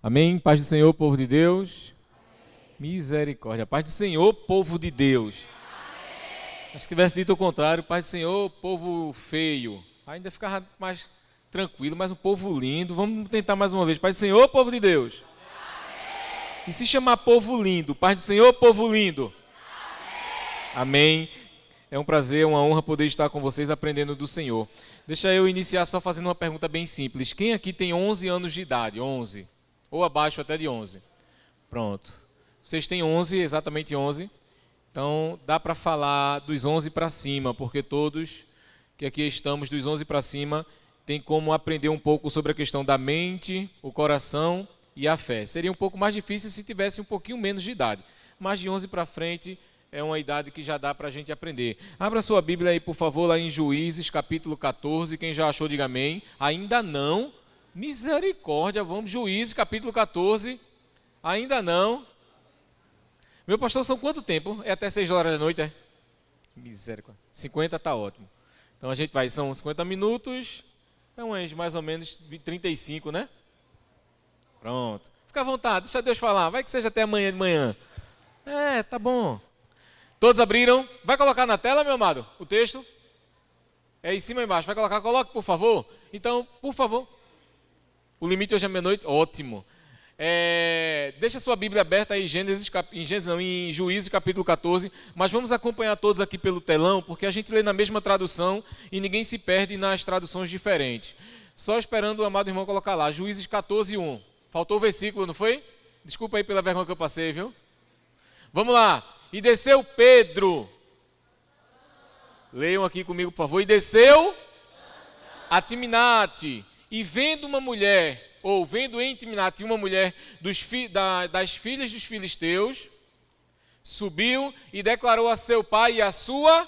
Amém? Paz do Senhor, povo de Deus. Misericórdia. Paz do Senhor, povo de Deus. Acho que tivesse dito o contrário, paz do Senhor, povo feio. Ainda ficava mais tranquilo, mas um povo lindo. Vamos tentar mais uma vez. Paz do Senhor, povo de Deus. E se chamar povo lindo, paz do Senhor, povo lindo. Amém. É um prazer, uma honra poder estar com vocês aprendendo do Senhor. Deixa eu iniciar só fazendo uma pergunta bem simples. Quem aqui tem 11 anos de idade? 11. Ou abaixo até de 11. Pronto. Vocês têm 11, exatamente 11. Então, dá para falar dos 11 para cima, porque todos que aqui estamos, dos 11 para cima, tem como aprender um pouco sobre a questão da mente, o coração e a fé. Seria um pouco mais difícil se tivesse um pouquinho menos de idade. Mas de 11 para frente é uma idade que já dá para a gente aprender. Abra sua Bíblia aí, por favor, lá em Juízes, capítulo 14. Quem já achou, diga amém. Ainda não. Misericórdia, vamos, Juízes, capítulo 14. Ainda não. Meu pastor, são quanto tempo? É até 6 horas da noite, é? Misericórdia. 50 está ótimo. Então a gente vai, são 50 minutos, é mais ou menos 35, né? Pronto. Fica à vontade, deixa Deus falar, vai que seja até amanhã de manhã. É, tá bom. Todos abriram? Vai colocar na tela, meu amado, o texto? É em cima e embaixo, vai colocar, coloque, por favor. Então, por favor. O limite hoje é meia-noite? Ótimo. Deixa sua Bíblia aberta aí em Juízes capítulo 14, mas vamos acompanhar todos aqui pelo telão, porque a gente lê na mesma tradução e ninguém se perde nas traduções diferentes. Só esperando o amado irmão colocar lá, Juízes 14, 1. Faltou o versículo, não foi? Desculpa aí pela vergonha que eu passei, viu? Vamos lá. E desceu Pedro. Leiam aqui comigo, por favor. E desceu a Timnate, e vendo uma mulher, ou vendo em Timnate uma mulher das filhas dos filisteus, subiu e declarou a seu pai e a sua,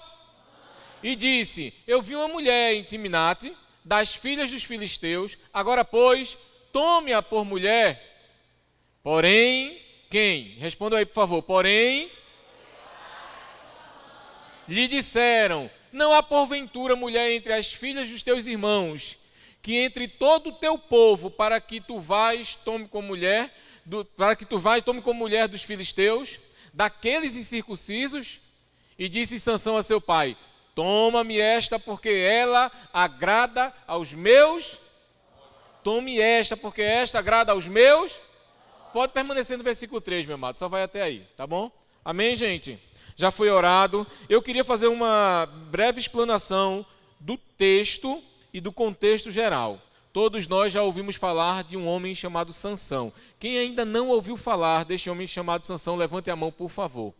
e disse, eu vi uma mulher em Timnate, das filhas dos filisteus, agora pois, tome-a por mulher. Porém, quem? Responda aí, por favor. Porém, lhe disseram, não há porventura mulher entre as filhas dos teus irmãos, que entre todo o teu povo, para que tu vais, tome como mulher dos filisteus, daqueles incircuncisos. E disse Sansão a seu pai, toma-me esta, porque ela agrada aos meus. Tome esta, porque esta agrada aos meus. Pode permanecer no versículo 3, meu amado, só vai até aí, tá bom? Amém, gente? Já foi orado. Eu queria fazer uma breve explanação do texto e do contexto geral. Todos nós já ouvimos falar de um homem chamado Sansão. Quem ainda não ouviu falar deste homem chamado Sansão, levante a mão, por favor.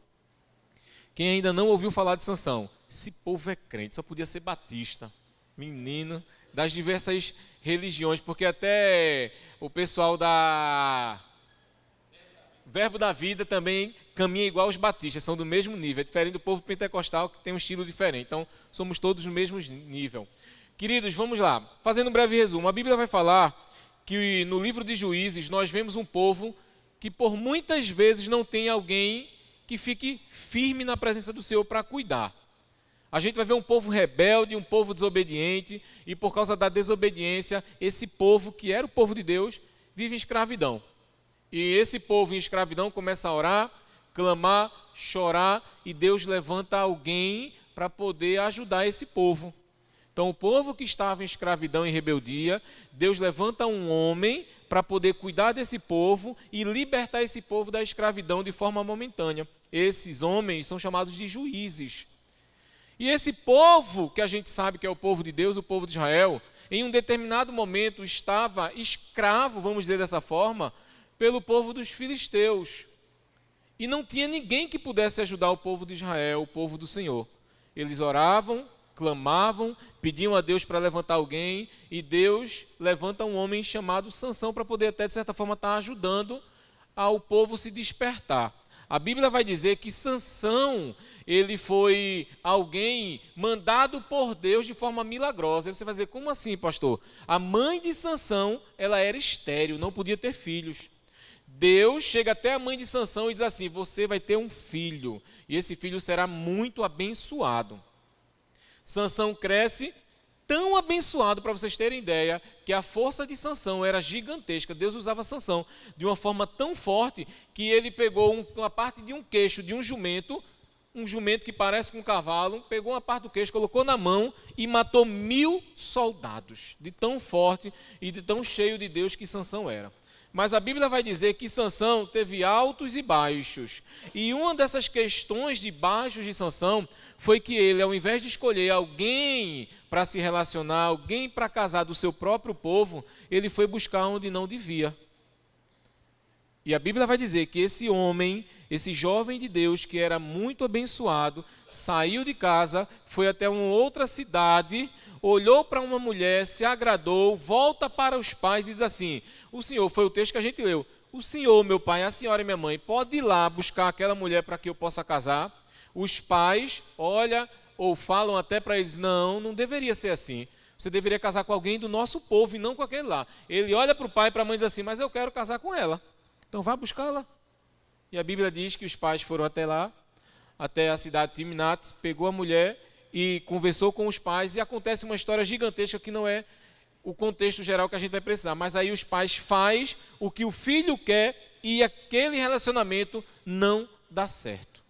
Quem ainda não ouviu falar de Sansão? Esse povo é crente, só podia ser batista, menino, das diversas religiões, porque até o pessoal da Verbo da Vida também caminha igual os batistas, são do mesmo nível, é diferente do povo pentecostal que tem um estilo diferente. Então, somos todos no mesmo nível. Queridos, vamos lá. Fazendo um breve resumo, a Bíblia vai falar que no livro de Juízes nós vemos um povo que por muitas vezes não tem alguém que fique firme na presença do Senhor para cuidar. A gente vai ver um povo rebelde, um povo desobediente, e por causa da desobediência, esse povo, que era o povo de Deus, vive em escravidão. E esse povo em escravidão começa a orar, clamar, chorar, e Deus levanta alguém para poder ajudar esse povo. Então, o povo que estava em escravidão e rebeldia, Deus levanta um homem para poder cuidar desse povo e libertar esse povo da escravidão de forma momentânea. Esses homens são chamados de juízes. E esse povo, que a gente sabe que é o povo de Deus, o povo de Israel, em um determinado momento estava escravo, vamos dizer dessa forma, pelo povo dos filisteus. E não tinha ninguém que pudesse ajudar o povo de Israel, o povo do Senhor. Eles oravam, clamavam, pediam a Deus para levantar alguém, e Deus levanta um homem chamado Sansão para poder até, de certa forma, estar ajudando ao povo se despertar. A Bíblia vai dizer que Sansão, ele foi alguém mandado por Deus de forma milagrosa. Aí você vai dizer, como assim, pastor? A mãe de Sansão, ela era estéril, não podia ter filhos. Deus chega até a mãe de Sansão e diz assim, você vai ter um filho, e esse filho será muito abençoado. Sansão cresce, tão abençoado, para vocês terem ideia, que a força de Sansão era gigantesca. Deus usava Sansão de uma forma tão forte que ele pegou uma parte de um queixo de um jumento que parece com um cavalo, pegou uma parte do queixo, colocou na mão e matou 1000 soldados, de tão forte e de tão cheio de Deus que Sansão era. Mas a Bíblia vai dizer que Sansão teve altos e baixos. E uma dessas questões de baixos de Sansão foi que ele, ao invés de escolher alguém para se relacionar, alguém para casar do seu próprio povo, ele foi buscar onde não devia. E a Bíblia vai dizer que esse homem, esse jovem de Deus, que era muito abençoado, saiu de casa, foi até uma outra cidade, olhou para uma mulher, se agradou, volta para os pais e diz assim: o senhor, foi o texto que a gente leu, o senhor, meu pai, a senhora e minha mãe, pode ir lá buscar aquela mulher para que eu possa casar? Os pais olham ou falam até para eles: não deveria ser assim. Você deveria casar com alguém do nosso povo e não com aquele lá. Ele olha para o pai e para a mãe e diz assim: mas eu quero casar com ela. Então vá buscá-la. E a Bíblia diz que os pais foram até lá, até a cidade de Timnat, pegou a mulher e conversou com os pais, e acontece uma história gigantesca que não é o contexto geral que a gente vai precisar, mas aí os pais fazem o que o filho quer e aquele relacionamento não dá certo.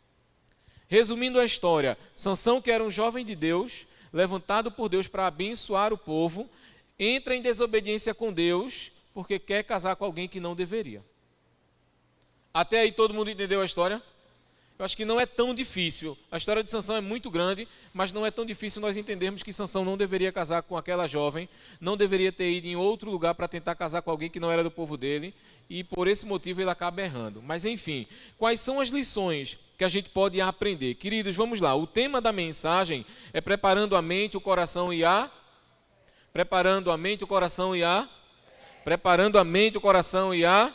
Resumindo a história, Sansão, que era um jovem de Deus, levantado por Deus para abençoar o povo, entra em desobediência com Deus porque quer casar com alguém que não deveria. Até aí todo mundo entendeu a história? Eu acho que não é tão difícil. A história de Sansão é muito grande, mas não é tão difícil nós entendermos que Sansão não deveria casar com aquela jovem, não deveria ter ido em outro lugar para tentar casar com alguém que não era do povo dele, e por esse motivo ele acaba errando. Mas enfim, quais são as lições que a gente pode aprender? Queridos, vamos lá. O tema da mensagem é preparando a mente, o coração e a... Preparando a mente, o coração e a... Preparando a mente, o coração e a...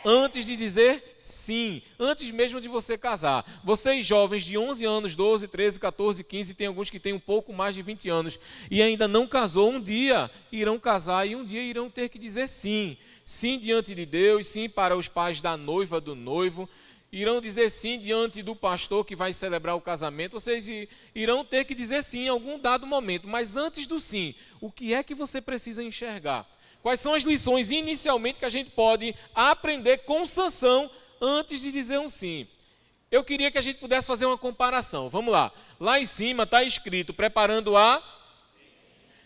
Antes de dizer sim, antes mesmo de você casar. Vocês jovens de 11 anos, 12, 13, 14, 15, tem alguns que têm um pouco mais de 20 anos e ainda não casou, um dia irão casar e um dia irão ter que dizer sim. Sim diante de Deus, sim para os pais da noiva, do noivo. Irão dizer sim diante do pastor que vai celebrar o casamento. Vocês irão ter que dizer sim em algum dado momento. Mas antes do sim, o que é que você precisa enxergar? Quais são as lições inicialmente que a gente pode aprender com Sansão antes de dizer um sim? Eu queria que a gente pudesse fazer uma comparação. Vamos lá. Lá em cima está escrito preparando a...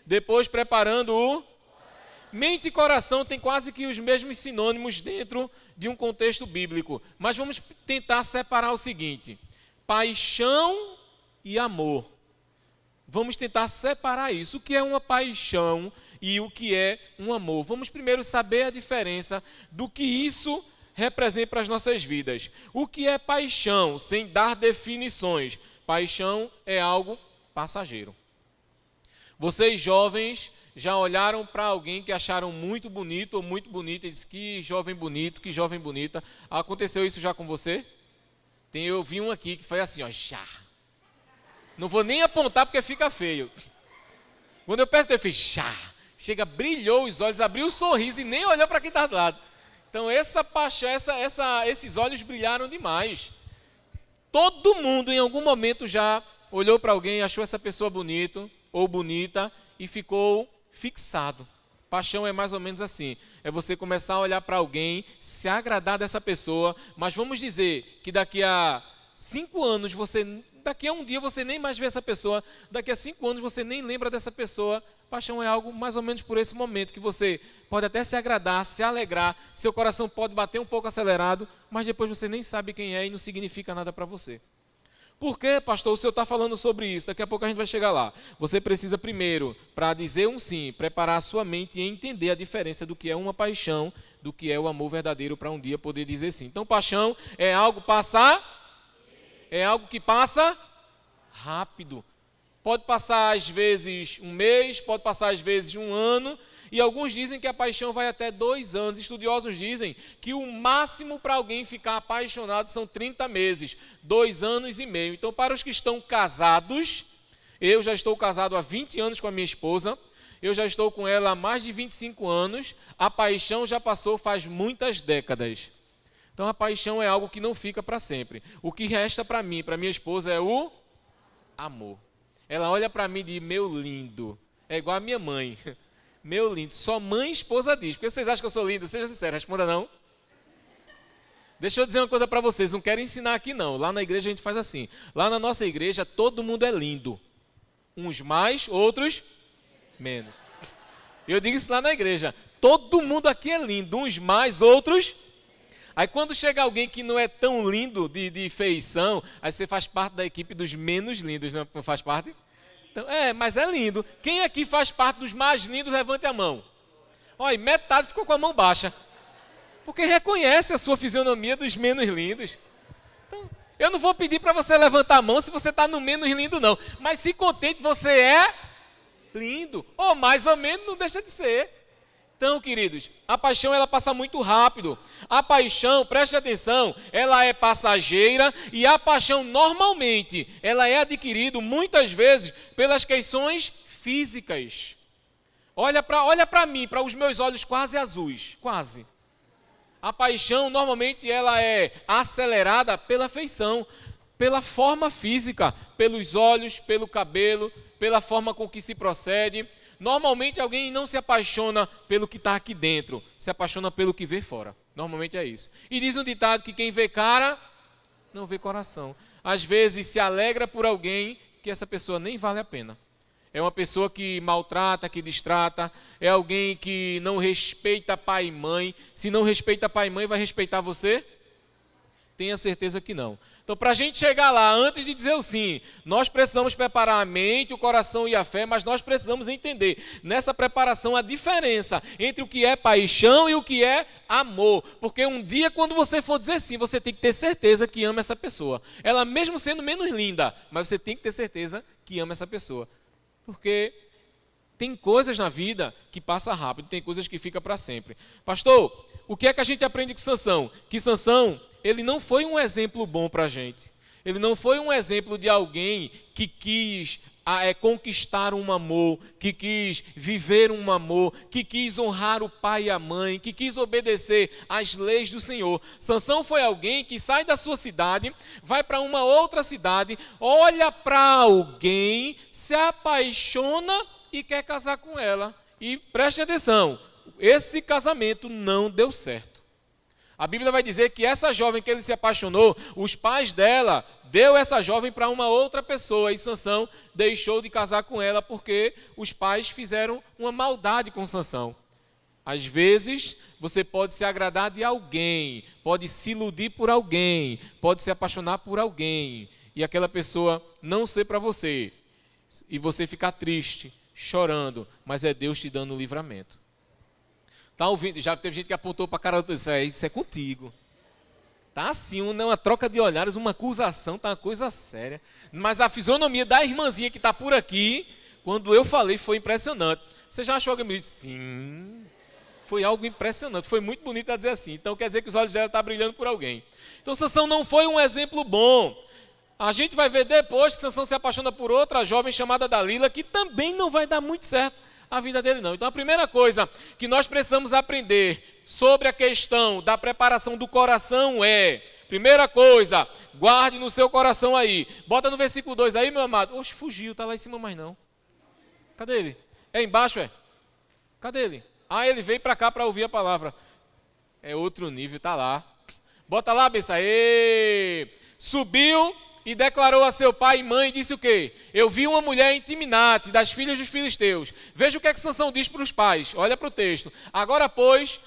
Depois preparando o... Mente e coração tem quase que os mesmos sinônimos dentro de um contexto bíblico. Mas vamos tentar separar o seguinte: paixão e amor. Vamos tentar separar isso. O que é uma paixão e o que é um amor? Vamos primeiro saber a diferença do que isso representa para as nossas vidas. O que é paixão, sem dar definições? Paixão é algo passageiro. Vocês jovens já olharam para alguém que acharam muito bonito ou muito bonita e disse: que jovem bonito, que jovem bonita. Aconteceu isso já com você? Eu vi um aqui que foi assim, ó, já. Não vou nem apontar porque fica feio. Quando eu perguntei, eu fiz já. Chega, brilhou os olhos, abriu o sorriso e nem olhou para quem está do lado. Então essa paixão, esses olhos brilharam demais. Todo mundo em algum momento já olhou para alguém, achou essa pessoa bonito ou bonita e ficou fixado. Paixão é mais ou menos assim. É você começar a olhar para alguém, se agradar dessa pessoa, mas vamos dizer que daqui a 5 anos daqui a um dia você nem mais vê essa pessoa, daqui a 5 anos você nem lembra dessa pessoa. Paixão é algo mais ou menos por esse momento, que você pode até se agradar, se alegrar, seu coração pode bater um pouco acelerado, mas depois você nem sabe quem é e não significa nada para você. Por que, pastor, o senhor está falando sobre isso? Daqui a pouco a gente vai chegar lá. Você precisa primeiro, para dizer um sim, preparar a sua mente e entender a diferença do que é uma paixão, do que é o amor verdadeiro, para um dia poder dizer sim. Então, paixão é algo que passa rápido. Pode passar às vezes um mês, pode passar às vezes um ano, e alguns dizem que a paixão vai até 2 anos. Estudiosos dizem que o máximo para alguém ficar apaixonado são 30 meses, 2 anos e meio. Então, para os que estão casados, eu já estou casado há 20 anos com a minha esposa, eu já estou com ela há mais de 25 anos, a paixão já passou faz muitas décadas. Então, a paixão é algo que não fica para sempre. O que resta para mim, para minha esposa, é o amor. Ela olha para mim e diz: meu lindo. é igual a minha mãe. Meu lindo, só mãe e esposa diz. Porque vocês acham que eu sou lindo? Seja sincero, responda não. Deixa eu dizer uma coisa para vocês, não quero ensinar aqui não. Lá na igreja a gente faz assim. Lá na nossa igreja todo mundo é lindo. Uns mais, outros menos. Eu digo isso lá na igreja. Todo mundo aqui é lindo, uns mais, outros. Aí quando chega alguém que não é tão lindo de feição, aí você faz parte da equipe dos menos lindos, não faz parte? Então, mas é lindo. Quem aqui faz parte dos mais lindos, levante a mão. Olha, metade ficou com a mão baixa. Porque reconhece a sua fisionomia dos menos lindos. Então, eu não vou pedir para você levantar a mão se você está no menos lindo, não. Mas se contente, você é lindo. Ou mais ou menos, não deixa de ser. Então, queridos, a paixão ela passa muito rápido. A paixão, preste atenção, ela é passageira e a paixão normalmente ela é adquirida muitas vezes pelas questões físicas. Olha para mim, para os meus olhos quase azuis, quase. A paixão normalmente ela é acelerada pela feição, pela forma física, pelos olhos, pelo cabelo, pela forma com que se procede. Normalmente alguém não se apaixona pelo que está aqui dentro, se apaixona pelo que vê fora. Normalmente é isso. E diz um ditado que quem vê cara, não vê coração. Às vezes se alegra por alguém que essa pessoa nem vale a pena. É uma pessoa que maltrata, que distrata, é alguém que não respeita pai e mãe. Se não respeita pai e mãe, vai respeitar você? Tenha certeza que não. Então, para a gente chegar lá, antes de dizer o sim, nós precisamos preparar a mente, o coração e a fé, mas nós precisamos entender nessa preparação a diferença entre o que é paixão e o que é amor. Porque um dia, quando você for dizer sim, você tem que ter certeza que ama essa pessoa. Ela mesmo sendo menos linda, mas você tem que ter certeza que ama essa pessoa. Porque tem coisas na vida que passam rápido, tem coisas que ficam para sempre. Pastor, o que é que a gente aprende com Sansão? Que Sansão, ele não foi um exemplo bom para a gente. Ele não foi um exemplo de alguém que quis conquistar um amor, que quis viver um amor, que quis honrar o pai e a mãe, que quis obedecer às leis do Senhor. Sansão foi alguém que sai da sua cidade, vai para uma outra cidade, olha para alguém, se apaixona e quer casar com ela. E preste atenção, esse casamento não deu certo. A Bíblia vai dizer que essa jovem que ele se apaixonou, os pais dela deu essa jovem para uma outra pessoa e Sansão deixou de casar com ela porque os pais fizeram uma maldade com Sansão. Às vezes, você pode se agradar de alguém, pode se iludir por alguém, pode se apaixonar por alguém e aquela pessoa não ser para você e você ficar triste, chorando, mas é Deus te dando o livramento. Tá ouvindo? Já teve gente que apontou para a cara do outro, isso é contigo. Tá assim, uma troca de olhares, uma acusação, tá uma coisa séria. Mas a fisionomia da irmãzinha que está por aqui, quando eu falei, foi impressionante. Você já achou alguém me disse? Sim. Foi algo impressionante, foi muito bonito a dizer assim. Então quer dizer que os olhos dela estão brilhando por alguém. Então Sansão não foi um exemplo bom. A gente vai ver depois que Sansão se apaixona por outra jovem chamada Dalila, que também não vai dar muito certo a vida dele não. Então a primeira coisa que nós precisamos aprender sobre a questão da preparação do coração é, primeira coisa, guarde no seu coração aí. Bota no versículo 2 aí, meu amado. Oxe, fugiu, está lá em cima mais não. Cadê ele? É embaixo, é? Cadê ele? Ah, ele veio para cá para ouvir a palavra. É outro nível, está lá. Bota lá, benção. Subiu e declarou a seu pai e mãe e disse o quê? Eu vi uma mulher em Timnate, das filhas dos filisteus. Veja o que é que Sansão diz para os pais. Olha para o texto. Agora, pois,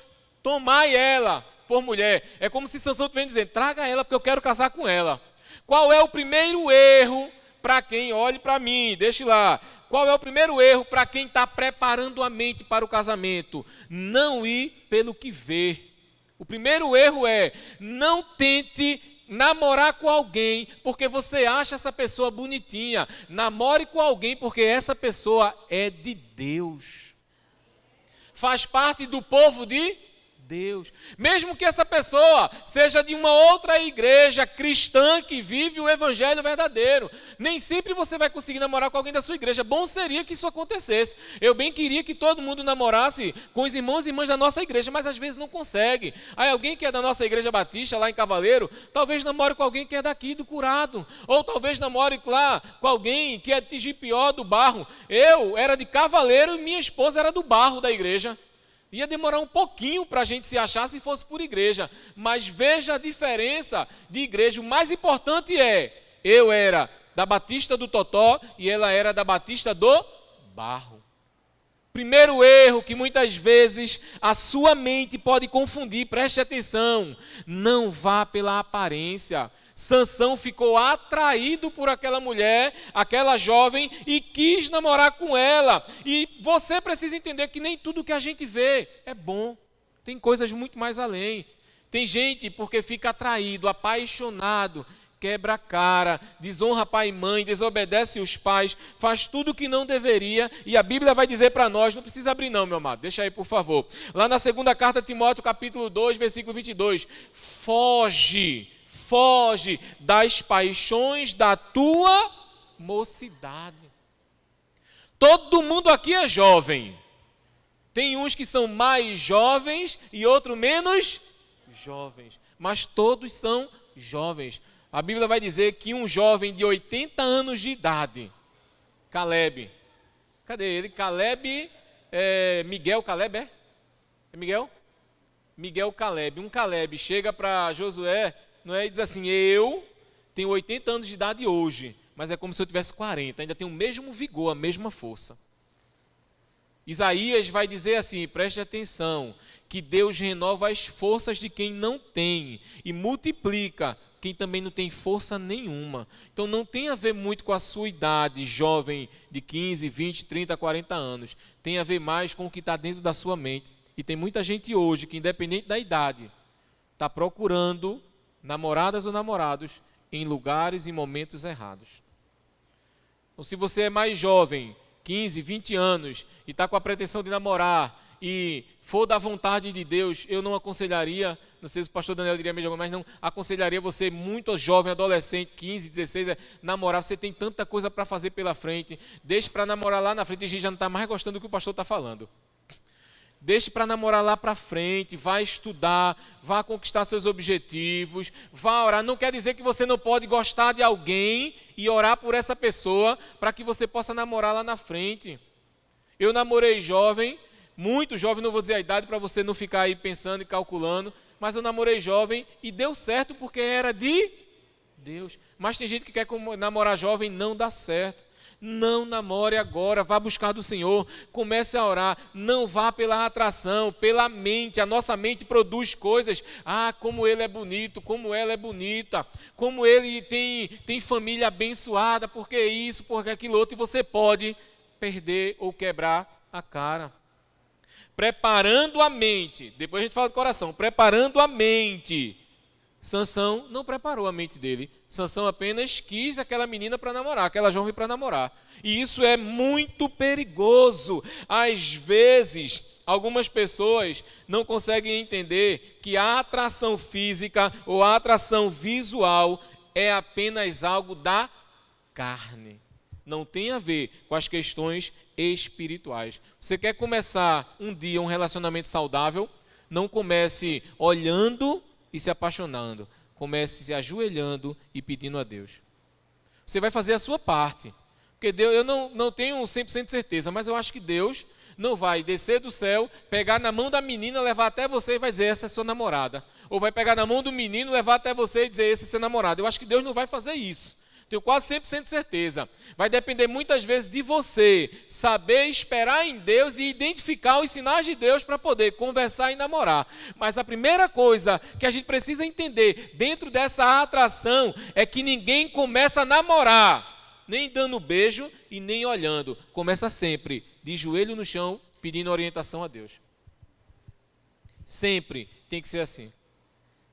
tomai ela por mulher. É como se Sansão estivesse dizendo, traga ela porque eu quero casar com ela. Qual é o primeiro erro para quem, olhe para mim, deixe lá. Qual é o primeiro erro para quem está preparando a mente para o casamento? Não ir pelo que vê. O primeiro erro é, não tente namorar com alguém porque você acha essa pessoa bonitinha. Namore com alguém porque essa pessoa é de Deus. Faz parte do povo de Deus. Mesmo que essa pessoa seja de uma outra igreja cristã que vive o evangelho verdadeiro, nem sempre você vai conseguir namorar com alguém da sua igreja. Bom seria que isso acontecesse. Eu bem queria que todo mundo namorasse com os irmãos e irmãs da nossa igreja, mas às vezes não consegue. Aí alguém que é da nossa igreja batista, lá em Cavaleiro, talvez namore com alguém que é daqui do Curado, ou talvez namore lá com alguém que é de Tigipió, do Barro. Eu era de Cavaleiro e minha esposa era do Barro da igreja. Ia demorar um pouquinho para a gente se achar se fosse por igreja. Mas veja a diferença de igreja. O mais importante é, eu era da Batista do Totó e ela era da Batista do Barro. Primeiro erro que muitas vezes a sua mente pode confundir, preste atenção, não vá pela aparência. Sansão ficou atraído por aquela mulher, aquela jovem, e quis namorar com ela. E você precisa entender que nem tudo que a gente vê é bom. Tem coisas muito mais além. Tem gente porque fica atraído, apaixonado, quebra a cara, desonra pai e mãe, desobedece os pais, faz tudo o que não deveria. E a Bíblia vai dizer para nós, não precisa abrir não, meu amado, deixa aí por favor. Lá na segunda carta de Timóteo, capítulo 2, versículo 22. Foge das paixões da tua mocidade. Todo mundo aqui é jovem. Tem uns que são mais jovens e outros menos jovens. Mas todos são jovens. A Bíblia vai dizer que um jovem de 80 anos de idade, Caleb, cadê ele? Caleb, Miguel Caleb, é? É Miguel? Miguel Caleb. Um Caleb chega para Josué, não é? E diz assim, eu tenho 80 anos de idade hoje, mas é como se eu tivesse 40, ainda tenho o mesmo vigor, a mesma força. Isaías vai dizer assim, preste atenção, que Deus renova as forças de quem não tem e multiplica quem também não tem força nenhuma. Então não tem a ver muito com a sua idade, jovem de 15, 20, 30, 40 anos. Tem a ver mais com o que está dentro da sua mente. E tem muita gente hoje que, independente da idade, está procurando namoradas ou namorados em lugares e momentos errados. Então, se você é mais jovem, 15, 20 anos, e está com a pretensão de namorar, e for da vontade de Deus, eu não aconselharia, não sei se o pastor Daniel diria a mesma coisa, mas não aconselharia você muito jovem, adolescente, 15, 16, namorar. Você tem tanta coisa para fazer pela frente, deixe para namorar lá na frente, e a gente já não está mais gostando do que o pastor está falando. Deixe para namorar lá para frente, vá estudar, vá conquistar seus objetivos, vá orar. Não quer dizer que você não pode gostar de alguém e orar por essa pessoa para que você possa namorar lá na frente. Eu namorei jovem, muito jovem, não vou dizer a idade para você não ficar aí pensando e calculando, mas eu namorei jovem e deu certo porque era de Deus. Mas tem gente que quer namorar jovem e não dá certo. Não namore agora, vá buscar do Senhor, comece a orar, não vá pela atração, pela mente. A nossa mente produz coisas, como ele é bonito, como ela é bonita, como ele tem família abençoada, porque isso, porque aquilo outro, e você pode perder ou quebrar a cara. Preparando a mente, depois a gente fala do coração, preparando a mente. Sansão não preparou a mente dele. Sansão apenas quis aquela menina para namorar, aquela jovem para namorar. E isso é muito perigoso. Às vezes, algumas pessoas não conseguem entender que a atração física ou a atração visual é apenas algo da carne. Não tem a ver com as questões espirituais. Você quer começar um dia um relacionamento saudável? Não comece olhando e se apaixonando. Comece se ajoelhando e pedindo a Deus. Você vai fazer a sua parte. Porque Deus, eu não tenho 100% de certeza, mas eu acho que Deus não vai descer do céu, pegar na mão da menina, levar até você e vai dizer, essa é sua namorada. Ou vai pegar na mão do menino, levar até você e dizer, esse é seu namorado. Eu acho que Deus não vai fazer isso. Tenho quase 100% de certeza. Vai depender muitas vezes de você saber esperar em Deus e identificar os sinais de Deus para poder conversar e namorar. Mas a primeira coisa que a gente precisa entender dentro dessa atração é que ninguém começa a namorar, nem dando beijo e nem olhando. Começa sempre de joelho no chão, pedindo orientação a Deus. Sempre tem que ser assim.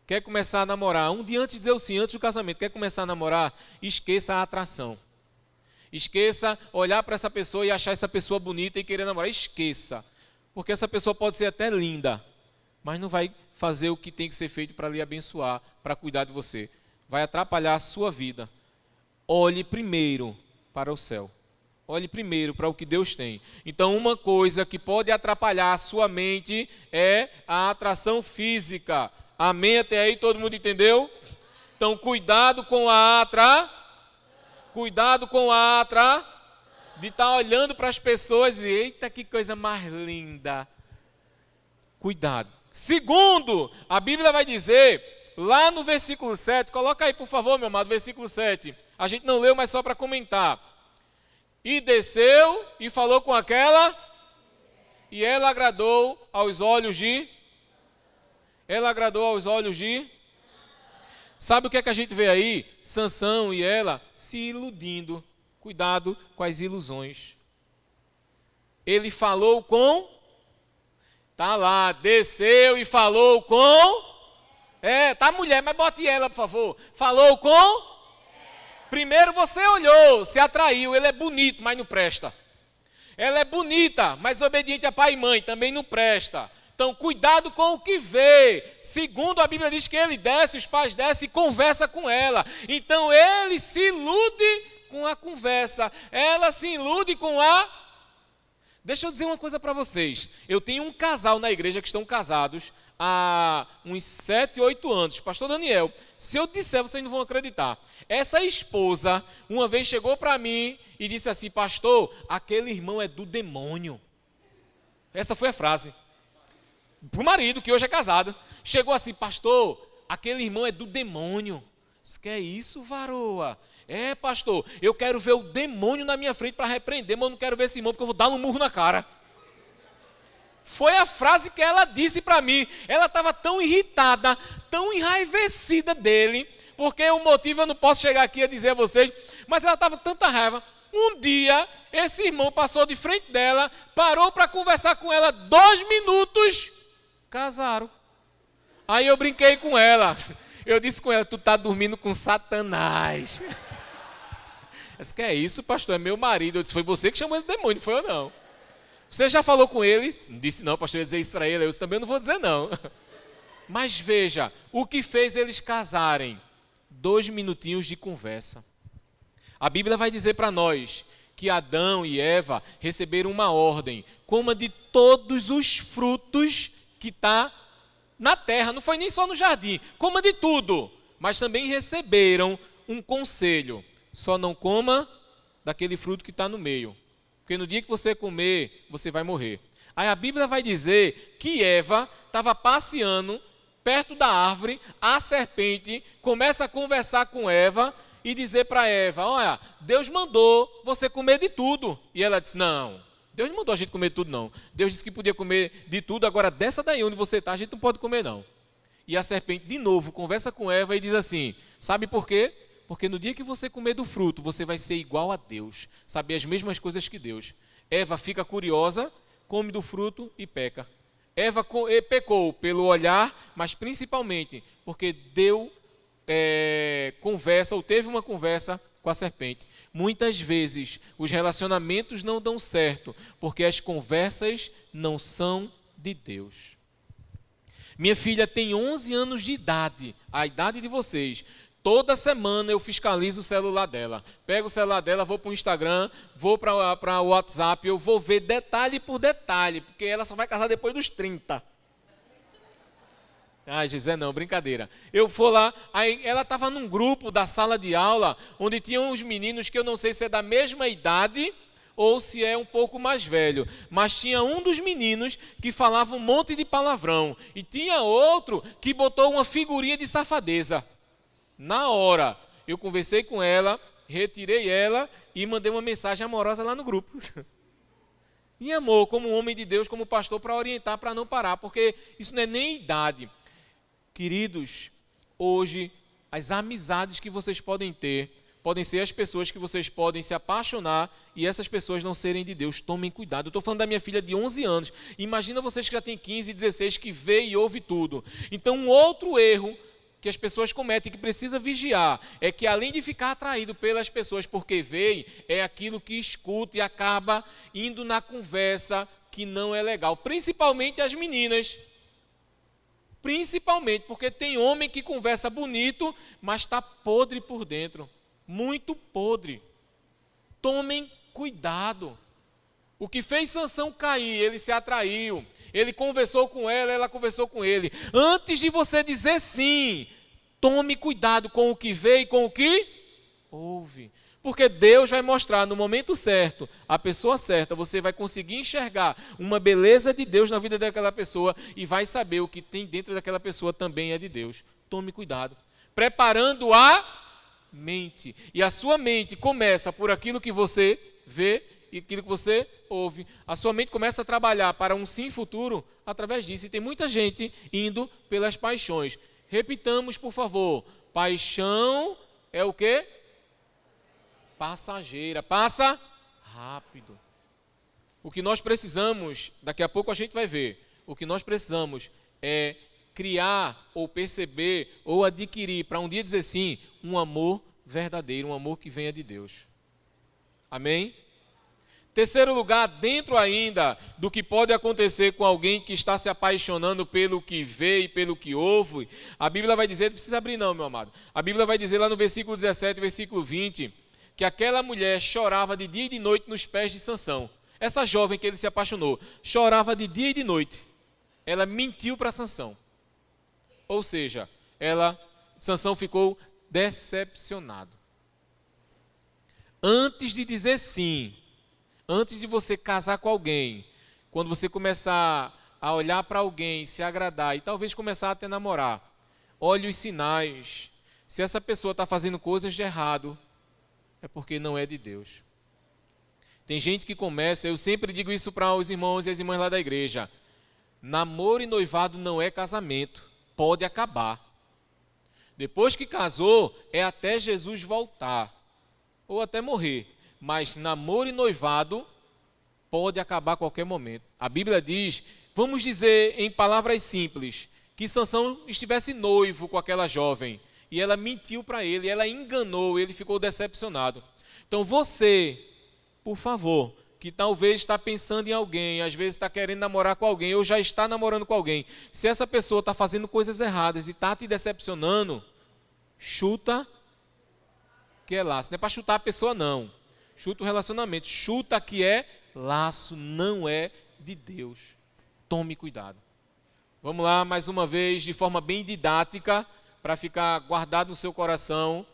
Quer começar a namorar, um dia antes de dizer o sim, antes do casamento, quer começar a namorar, esqueça a atração. Esqueça olhar para essa pessoa e achar essa pessoa bonita e querer namorar. Esqueça, porque essa pessoa pode ser até linda, mas não vai fazer o que tem que ser feito para lhe abençoar, para cuidar de você. Vai atrapalhar a sua vida. Olhe primeiro para o céu. Olhe primeiro para o que Deus tem. Então, uma coisa que pode atrapalhar a sua mente é a atração física. Amém? Até aí todo mundo entendeu? Então, cuidado com de estar olhando para as pessoas e, eita, que coisa mais linda. Cuidado. Segundo, a Bíblia vai dizer, lá no versículo 7, coloca aí, por favor, meu amado, versículo 7. A gente não leu, mas só para comentar. E desceu e falou com aquela, e ela agradou aos olhos de... Sabe o que é que a gente vê aí? Sansão e ela se iludindo. Cuidado com as ilusões. Ele falou com... Tá lá, desceu e falou com... tá mulher, mas bote ela, por favor. Falou com... Primeiro você olhou, se atraiu, ele é bonito, mas não presta. Ela é bonita, mas obediente a pai e mãe, também não presta. Então, cuidado com o que vê. Segundo a Bíblia diz que ele desce, os pais descem e conversa com ela. Então, ele se ilude com a conversa. Ela se ilude com a... Deixa eu dizer uma coisa para vocês. Eu tenho um casal na igreja que estão casados há uns 7, 8 anos. Pastor Daniel, se eu disser, vocês não vão acreditar. Essa esposa, uma vez chegou para mim e disse assim, pastor, aquele irmão é do demônio. Essa foi a frase. Para o marido, que hoje é casado. Chegou assim, pastor, aquele irmão é do demônio. Disse, que é isso, varoa? É, pastor, eu quero ver o demônio na minha frente para repreender, mas eu não quero ver esse irmão porque eu vou dar um murro na cara. Foi a frase que ela disse para mim. Ela estava tão irritada, tão enraivecida dele, porque o motivo eu não posso chegar aqui a dizer a vocês, mas ela estava com tanta raiva. Um dia, esse irmão passou de frente dela, parou para conversar com ela 2 minutos, casaram. Aí eu brinquei com ela. Eu disse com ela, tu está dormindo com Satanás. Ela disse, que é isso, pastor? É meu marido. Eu disse, foi você que chamou ele de demônio, não foi eu não. Você já falou com ele? Não disse não, pastor, eu ia dizer isso para ele. Eu disse, também não vou dizer não. Mas veja, o que fez eles casarem? 2 minutinhos de conversa. A Bíblia vai dizer para nós que Adão e Eva receberam uma ordem. Coma de todos os frutos que está na terra. Não foi nem só no jardim. Coma de tudo. Mas também receberam um conselho. Só não coma daquele fruto que está no meio. Porque no dia que você comer, você vai morrer. Aí a Bíblia vai dizer que Eva estava passeando perto da árvore, a serpente começa a conversar com Eva e dizer para Eva, olha, Deus mandou você comer de tudo. E ela disse, não, Deus não mandou a gente comer de tudo não. Deus disse que podia comer de tudo, agora dessa daí onde você está, a gente não pode comer não. E a serpente de novo conversa com Eva e diz assim, sabe por quê? Porque no dia que você comer do fruto, você vai ser igual a Deus, saber as mesmas coisas que Deus. Eva fica curiosa, come do fruto e peca. Eva pecou pelo olhar, mas principalmente porque deu conversa, ou teve uma conversa com a serpente. Muitas vezes os relacionamentos não dão certo, porque as conversas não são de Deus. Minha filha tem 11 anos de idade, a idade de vocês. Toda semana eu fiscalizo o celular dela. Pego o celular dela, vou para o Instagram, vou para o WhatsApp, eu vou ver detalhe por detalhe, porque ela só vai casar depois dos 30. Ai, Gisé, não, brincadeira. Eu vou lá, aí ela estava num grupo da sala de aula, onde tinham uns meninos que eu não sei se é da mesma idade ou se é um pouco mais velho, mas tinha um dos meninos que falava um monte de palavrão, e tinha outro que botou uma figurinha de safadeza. Na hora, eu conversei com ela, retirei ela e mandei uma mensagem amorosa lá no grupo. Em amor, como homem de Deus, como pastor, para orientar, para não parar, porque isso não é nem idade. Queridos, hoje, as amizades que vocês podem ter, podem ser as pessoas que vocês podem se apaixonar e essas pessoas não serem de Deus. Tomem cuidado. Eu estou falando da minha filha de 11 anos. Imagina vocês que já têm 15, 16, que vê e ouve tudo. Então, um outro erro que as pessoas cometem, que precisa vigiar, é que além de ficar atraído pelas pessoas porque veem, é aquilo que escuta e acaba indo na conversa que não é legal. Principalmente as meninas. Principalmente porque tem homem que conversa bonito, mas está podre por dentro. Muito podre. Tomem cuidado. O que fez Sansão cair, ele se atraiu. Ele conversou com ela conversou com ele. Antes de você dizer sim, tome cuidado com o que vê e com o que ouve. Porque Deus vai mostrar no momento certo, a pessoa certa, você vai conseguir enxergar uma beleza de Deus na vida daquela pessoa e vai saber o que tem dentro daquela pessoa também é de Deus. Tome cuidado. Preparando a mente. E a sua mente começa por aquilo que você vê e aquilo que você ouve. A sua mente começa a trabalhar para um sim futuro através disso. E tem muita gente indo pelas paixões. Repitamos, por favor. Paixão é o quê? Passageira. Passa rápido. O que nós precisamos, daqui a pouco a gente vai ver, o que nós precisamos é criar ou perceber ou adquirir, para um dia dizer sim, um amor verdadeiro, um amor que venha de Deus. Amém? Terceiro lugar, dentro ainda do que pode acontecer com alguém que está se apaixonando pelo que vê e pelo que ouve, a Bíblia vai dizer, não precisa abrir não, meu amado, a Bíblia vai dizer lá no versículo 17, versículo 20, que aquela mulher chorava de dia e de noite nos pés de Sansão. Essa jovem que ele se apaixonou, chorava de dia e de noite. Ela mentiu para Sansão. Ou seja, Sansão ficou decepcionado. Antes de dizer sim, antes de você casar com alguém, quando você começar a olhar para alguém, se agradar e talvez começar a até namorar, olhe os sinais. Se essa pessoa está fazendo coisas de errado, é porque não é de Deus. Tem gente que começa, eu sempre digo isso para os irmãos e as irmãs lá da igreja, namoro e noivado não é casamento, pode acabar. Depois que casou, é até Jesus voltar, ou até morrer. Mas namoro e noivado pode acabar a qualquer momento. A Bíblia diz, vamos dizer em palavras simples, que Sansão estivesse noivo com aquela jovem, e ela mentiu para ele, ela enganou, ele ficou decepcionado. Então você, por favor, que talvez está pensando em alguém, às vezes está querendo namorar com alguém, ou já está namorando com alguém, se essa pessoa está fazendo coisas erradas e está te decepcionando, chuta que é laço. Não é para chutar a pessoa não, chuta o relacionamento, chuta que é laço, não é de Deus. Tome cuidado. Vamos lá, mais uma vez, de forma bem didática, para ficar guardado no seu coração,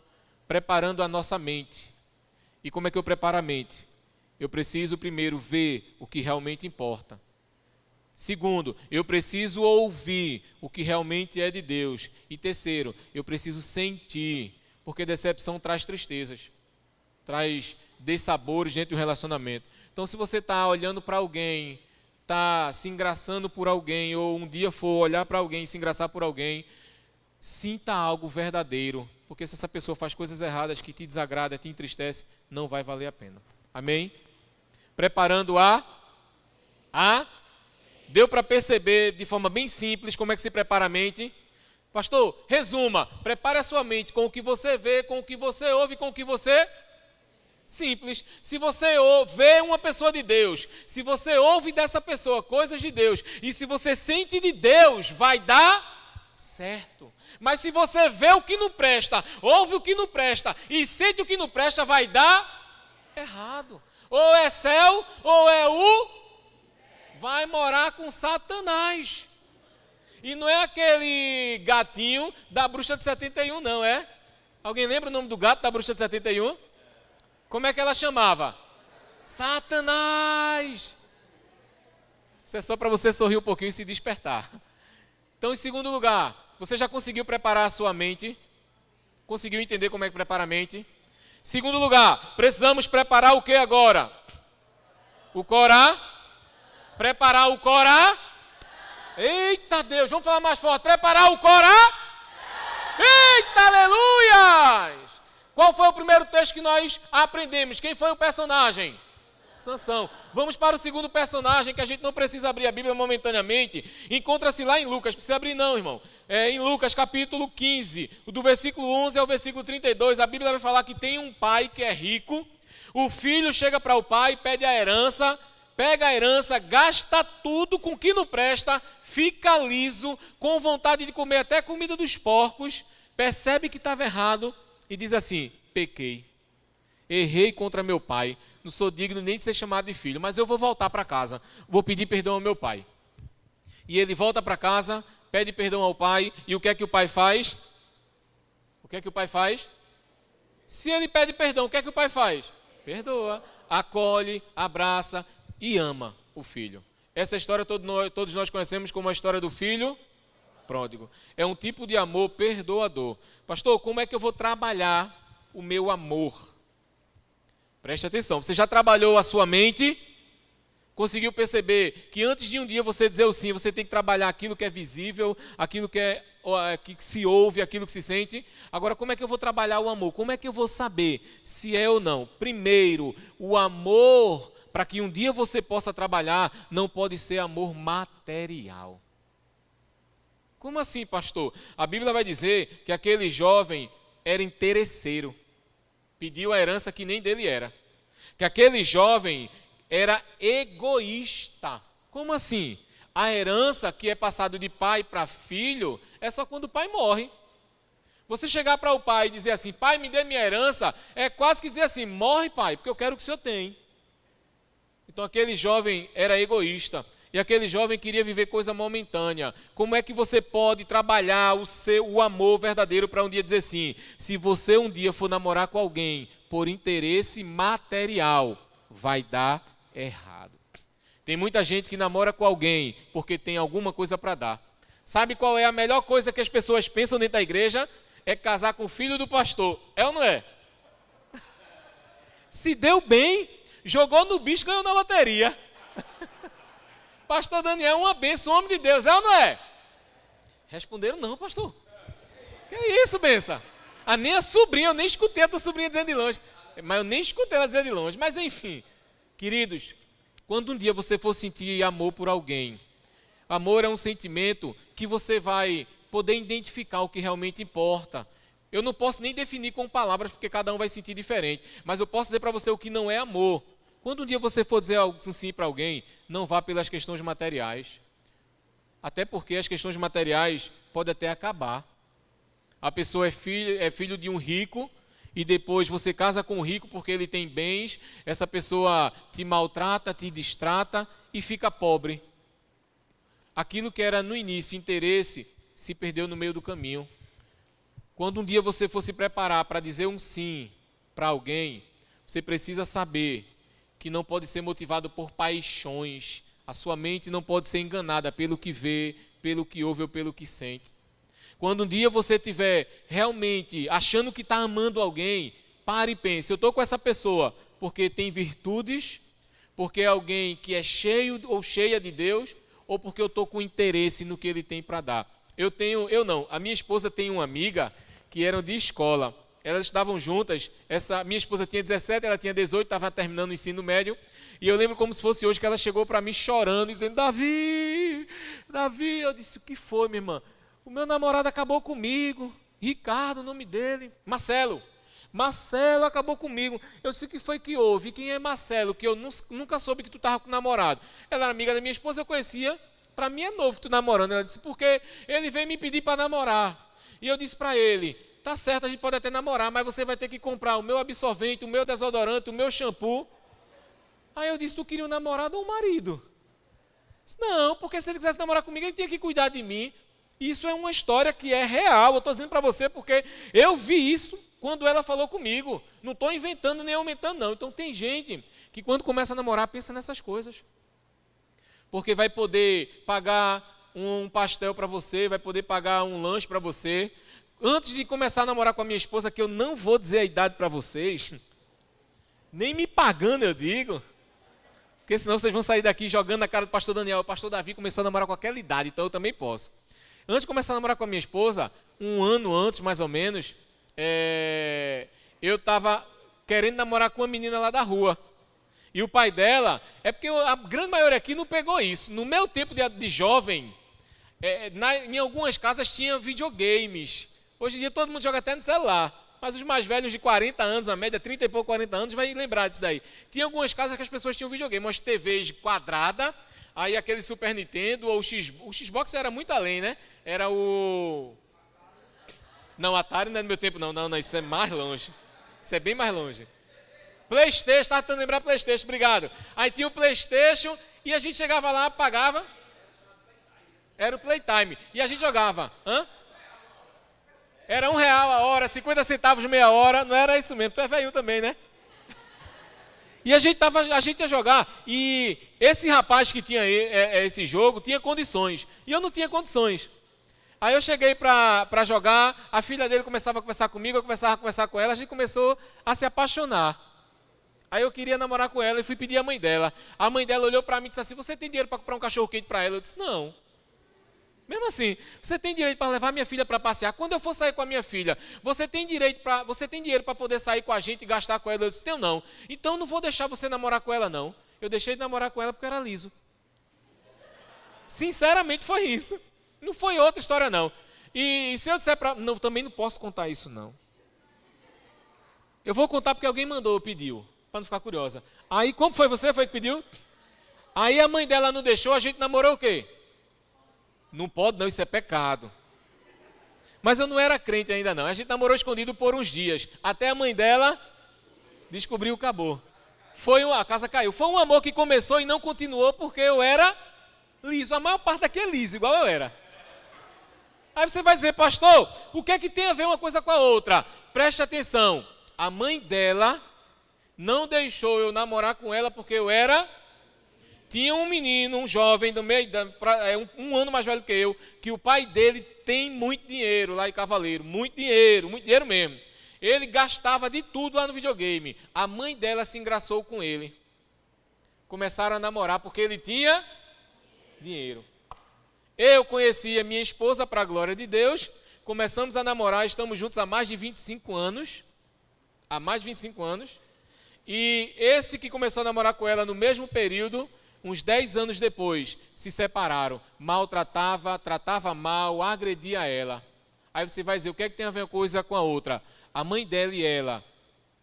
preparando a nossa mente. E como é que eu preparo a mente? Eu preciso primeiro ver o que realmente importa. Segundo, eu preciso ouvir o que realmente é de Deus. E terceiro, eu preciso sentir, porque decepção traz tristezas, traz dessabores dentro do relacionamento. Então, se você está olhando para alguém, está se engraçando por alguém, ou um dia for olhar para alguém e se engraçar por alguém, sinta algo verdadeiro, porque se essa pessoa faz coisas erradas que te desagrada, te entristece, não vai valer a pena. Amém? Preparando Deu para perceber de forma bem simples como é que se prepara a mente? Pastor, resuma, prepare a sua mente com o que você vê, com o que você ouve, com o que você... Simples. Se você vê uma pessoa de Deus, se você ouve dessa pessoa coisas de Deus, e se você sente de Deus, vai dar certo. Mas se você vê o que não presta, ouve o que não presta e sente o que não presta, vai dar errado. Ou é céu, ou é vai morar com Satanás. E não é aquele gatinho da bruxa de 71, não, é? Alguém lembra o nome do gato da bruxa de 71? Como é que ela chamava? Satanás! Isso é só para você sorrir um pouquinho e se despertar. Então, em segundo lugar, você já conseguiu preparar a sua mente? Conseguiu entender como é que prepara a mente? Segundo lugar, precisamos preparar o que agora? O corá? Preparar o corá? Eita Deus, vamos falar mais forte. Preparar o corá? Eita, aleluias! Qual foi o primeiro texto que nós aprendemos? Quem foi o personagem? Sansão. Vamos para o segundo personagem, que a gente não precisa abrir a Bíblia momentaneamente. Encontra-se lá em Lucas. Não precisa abrir não, irmão. Em Lucas, capítulo 15, do versículo 11 ao versículo 32, a Bíblia vai falar que tem um pai que é rico. O filho chega para o pai, pede a herança, pega a herança, gasta tudo com o que não presta, fica liso, com vontade de comer até comida dos porcos, percebe que estava errado e diz assim: pequei, errei contra meu pai, não sou digno nem de ser chamado de filho, mas eu vou voltar para casa, vou pedir perdão ao meu pai. E ele volta para casa, pede perdão ao pai, e o que é que o pai faz? O que é que o pai faz? Se ele pede perdão, o que é que o pai faz? Perdoa, acolhe, abraça e ama o filho. Essa história todos nós conhecemos como a história do filho pródigo. É um tipo de amor perdoador. Pastor, como é que eu vou trabalhar o meu amor? Preste atenção, você já trabalhou a sua mente? Conseguiu perceber que antes de um dia você dizer o sim, você tem que trabalhar aquilo que é visível, aquilo que se ouve, aquilo que se sente? Agora, como é que eu vou trabalhar o amor? Como é que eu vou saber se é ou não? Primeiro, o amor, para que um dia você possa trabalhar, não pode ser amor material. Como assim, pastor? A Bíblia vai dizer que aquele jovem era interesseiro, pediu a herança que nem dele era. Que aquele jovem era egoísta. Como assim? A herança que é passada de pai para filho é só quando o pai morre. Você chegar para o pai e dizer assim: pai, me dê minha herança, é quase que dizer assim: morre, pai, porque eu quero o que o senhor tem. Então aquele jovem era egoísta. E aquele jovem queria viver coisa momentânea. Como é que você pode trabalhar o amor verdadeiro para um dia dizer sim? Se você um dia for namorar com alguém por interesse material, vai dar errado. Tem muita gente que namora com alguém porque tem alguma coisa para dar. Sabe qual é a melhor coisa que as pessoas pensam dentro da igreja? É casar com o filho do pastor. É ou não é? Se deu bem, jogou no bicho, ganhou na loteria. Pastor Daniel é uma bênção, um homem de Deus, é ou não é? Responderam não, pastor. Que isso, benção? A minha sobrinha, eu nem escutei a tua sobrinha dizendo de longe. Mas eu nem escutei ela dizer de longe. Mas enfim, queridos, quando um dia você for sentir amor por alguém, amor é um sentimento que você vai poder identificar o que realmente importa. Eu não posso nem definir com palavras, porque cada um vai sentir diferente. Mas eu posso dizer para você o que não é amor. Quando um dia você for dizer algo assim para alguém, não vá pelas questões materiais. Até porque as questões materiais podem até acabar. A pessoa é filho de um rico e depois você casa com um rico porque ele tem bens, essa pessoa te maltrata, te distrata e fica pobre. Aquilo que era no início interesse se perdeu no meio do caminho. Quando um dia você for se preparar para dizer um sim para alguém, você precisa saber que não pode ser motivado por paixões. A sua mente não pode ser enganada pelo que vê, pelo que ouve ou pelo que sente. Quando um dia você estiver realmente achando que está amando alguém, pare e pense: eu estou com essa pessoa porque tem virtudes, porque é alguém que é cheio ou cheia de Deus, ou porque eu estou com interesse no que ele tem para dar. A minha esposa tem uma amiga que eram de escola. Elas estavam juntas, minha esposa tinha 17, ela tinha 18, estava terminando o ensino médio, e eu lembro como se fosse hoje que ela chegou para mim chorando, dizendo: Davi, eu disse: o que foi, minha irmã? O meu namorado acabou comigo, Ricardo, o nome dele, Marcelo acabou comigo. Eu sei que foi que houve, quem é Marcelo, que eu nunca soube que tu estava com namorado. Ela era amiga da minha esposa, eu conhecia, para mim é novo tu namorando. Ela disse: porque ele veio me pedir para namorar, e eu disse para ele: tá certo, a gente pode até namorar, mas você vai ter que comprar o meu absorvente, o meu desodorante, o meu shampoo. Aí eu disse: tu queria um namorado ou um marido? Disse: não, porque se ele quisesse namorar comigo, ele tinha que cuidar de mim. Isso é uma história que é real, eu estou dizendo para você porque eu vi isso quando ela falou comigo. Não estou inventando nem aumentando, não. Então tem gente que quando começa a namorar pensa nessas coisas. Porque vai poder pagar um pastel para você, vai poder pagar um lanche para você. Antes de começar a namorar com a minha esposa, que eu não vou dizer a idade para vocês, nem me pagando eu digo, porque senão vocês vão sair daqui jogando na cara do pastor Daniel. O pastor Davi começou a namorar com aquela idade, então eu também posso. Antes de começar a namorar com a minha esposa, um ano antes mais ou menos, eu estava querendo namorar com uma menina lá da rua. E o pai dela, é porque a grande maioria aqui não pegou isso. No meu tempo de jovem, em algumas casas tinha videogames. Hoje em dia todo mundo joga até no celular. mas os mais velhos de 40 anos, a média 30 e pouco, 40 anos, vai lembrar disso daí. Tinha algumas casas que as pessoas tinham videogame, umas TVs quadrada, aí aquele Super Nintendo ou o Xbox era muito além, né? Era o... Não, Atari não é do meu tempo não, isso é mais longe. Isso é bem mais longe. PlayStation, estava tentando lembrar PlayStation, obrigado. Aí tinha o PlayStation e a gente chegava lá, pagava. Era o Playtime. E a gente jogava. Era R$1 a hora, 50 centavos meia hora. Não era isso mesmo, tu é velho também, né? E a gente ia jogar. E esse rapaz que tinha esse jogo tinha condições. E eu não tinha condições. Aí eu cheguei para jogar, a filha dele começava a conversar comigo, eu começava a conversar com ela, a gente começou a se apaixonar. Aí eu queria namorar com ela e fui pedir a mãe dela. A mãe dela olhou para mim e disse assim, você tem dinheiro para comprar um cachorro quente para ela? Eu disse, não. Mesmo assim, você tem direito para levar minha filha para passear. Quando eu for sair com a minha filha, você tem dinheiro para poder sair com a gente e gastar com ela? Eu disse, não. Então não vou deixar você namorar com ela, não. Eu deixei de namorar com ela porque eu era liso. Sinceramente foi isso. Não foi outra história, não. E se eu disser para... Não, também não posso contar isso, não. Eu vou contar porque alguém mandou, pediu. Para não ficar curiosa. Aí, como foi você? Foi que pediu? Aí a mãe dela não deixou, a gente namorou o quê? Não pode não, isso é pecado. Mas eu não era crente ainda não. A gente namorou escondido por uns dias. Até a mãe dela descobriu, acabou. A casa caiu. Foi um amor que começou e não continuou porque eu era liso. A maior parte daqui é liso, igual eu era. Aí você vai dizer, pastor, o que é que tem a ver uma coisa com a outra? Preste atenção. A mãe dela não deixou eu namorar com ela porque eu era... Tinha um menino, um jovem, um ano mais velho que eu, que o pai dele tem muito dinheiro lá em Cavaleiro. Muito dinheiro mesmo. Ele gastava de tudo lá no videogame. A mãe dela se engraçou com ele. Começaram a namorar porque ele tinha dinheiro. Eu conheci a minha esposa para a glória de Deus. Começamos a namorar, estamos juntos há mais de 25 anos. Há mais de 25 anos. E esse que começou a namorar com ela no mesmo período, uns 10 anos depois, se separaram. Tratava mal, agredia ela. Aí você vai dizer, o que é que tem a ver uma coisa com a outra? A mãe dela e ela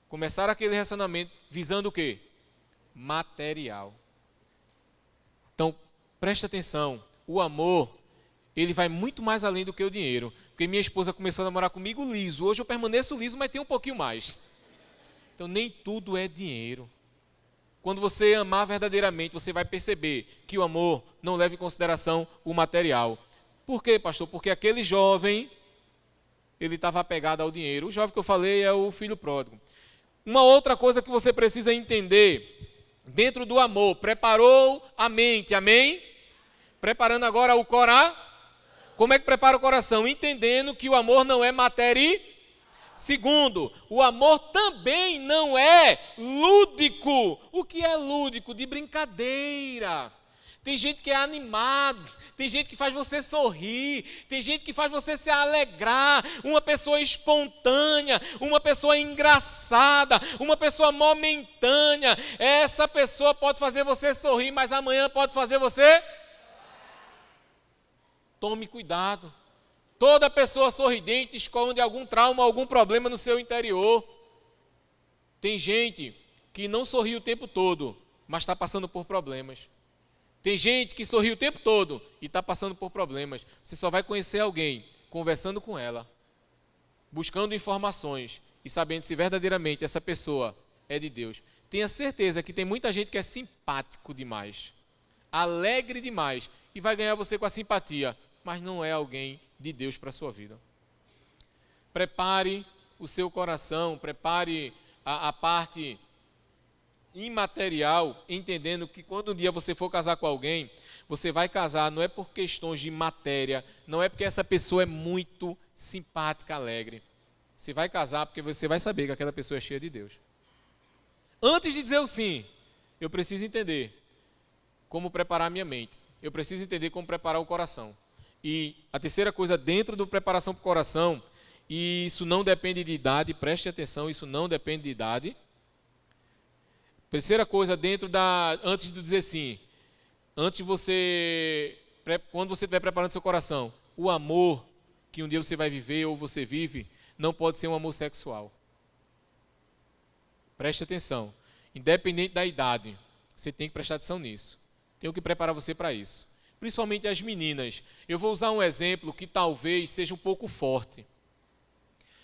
começaram aquele relacionamento visando o quê? Material. Então, preste atenção. O amor, ele vai muito mais além do que o dinheiro. Porque minha esposa começou a namorar comigo liso. Hoje eu permaneço liso, mas tenho um pouquinho mais. Então, nem tudo é dinheiro. Quando você amar verdadeiramente, você vai perceber que o amor não leva em consideração o material. Por quê, pastor? Porque aquele jovem, ele estava apegado ao dinheiro. O jovem que eu falei é o filho pródigo. Uma outra coisa que você precisa entender, dentro do amor, preparou a mente, amém? Preparando agora o coração. Como é que prepara o coração? Entendendo que o amor não é matéria. Segundo, o amor também não é lúdico. O que é lúdico? De brincadeira. Tem gente que é animado, tem gente que faz você sorrir, tem gente que faz você se alegrar, uma pessoa espontânea, uma pessoa engraçada, uma pessoa momentânea. Essa pessoa pode fazer você sorrir, mas amanhã pode fazer você... Tome cuidado. Toda pessoa sorridente esconde algum trauma, algum problema no seu interior. Tem gente que não sorri o tempo todo, mas está passando por problemas. Tem gente que sorri o tempo todo e está passando por problemas. Você só vai conhecer alguém conversando com ela, buscando informações e sabendo se verdadeiramente essa pessoa é de Deus. Tenha certeza que tem muita gente que é simpático demais, alegre demais e vai ganhar você com a simpatia, mas não é alguém de Deus para a sua vida. Prepare o seu coração, prepare a parte imaterial, entendendo que quando um dia você for casar com alguém, você vai casar não é por questões de matéria, não é porque essa pessoa é muito simpática, alegre. Você vai casar porque você vai saber que aquela pessoa é cheia de Deus. Antes de dizer o sim, eu preciso entender como preparar a minha mente. Eu preciso entender como preparar o coração. E a terceira coisa, dentro da preparação para o coração, e isso não depende de idade, preste atenção, isso não depende de idade. Terceira coisa, antes de dizer sim, quando você estiver preparando seu coração, o amor que um dia você vai viver ou você vive, não pode ser um amor sexual. Preste atenção. Independente da idade, você tem que prestar atenção nisso. Tenho que preparar você para isso. Principalmente as meninas. Eu vou usar um exemplo que talvez seja um pouco forte.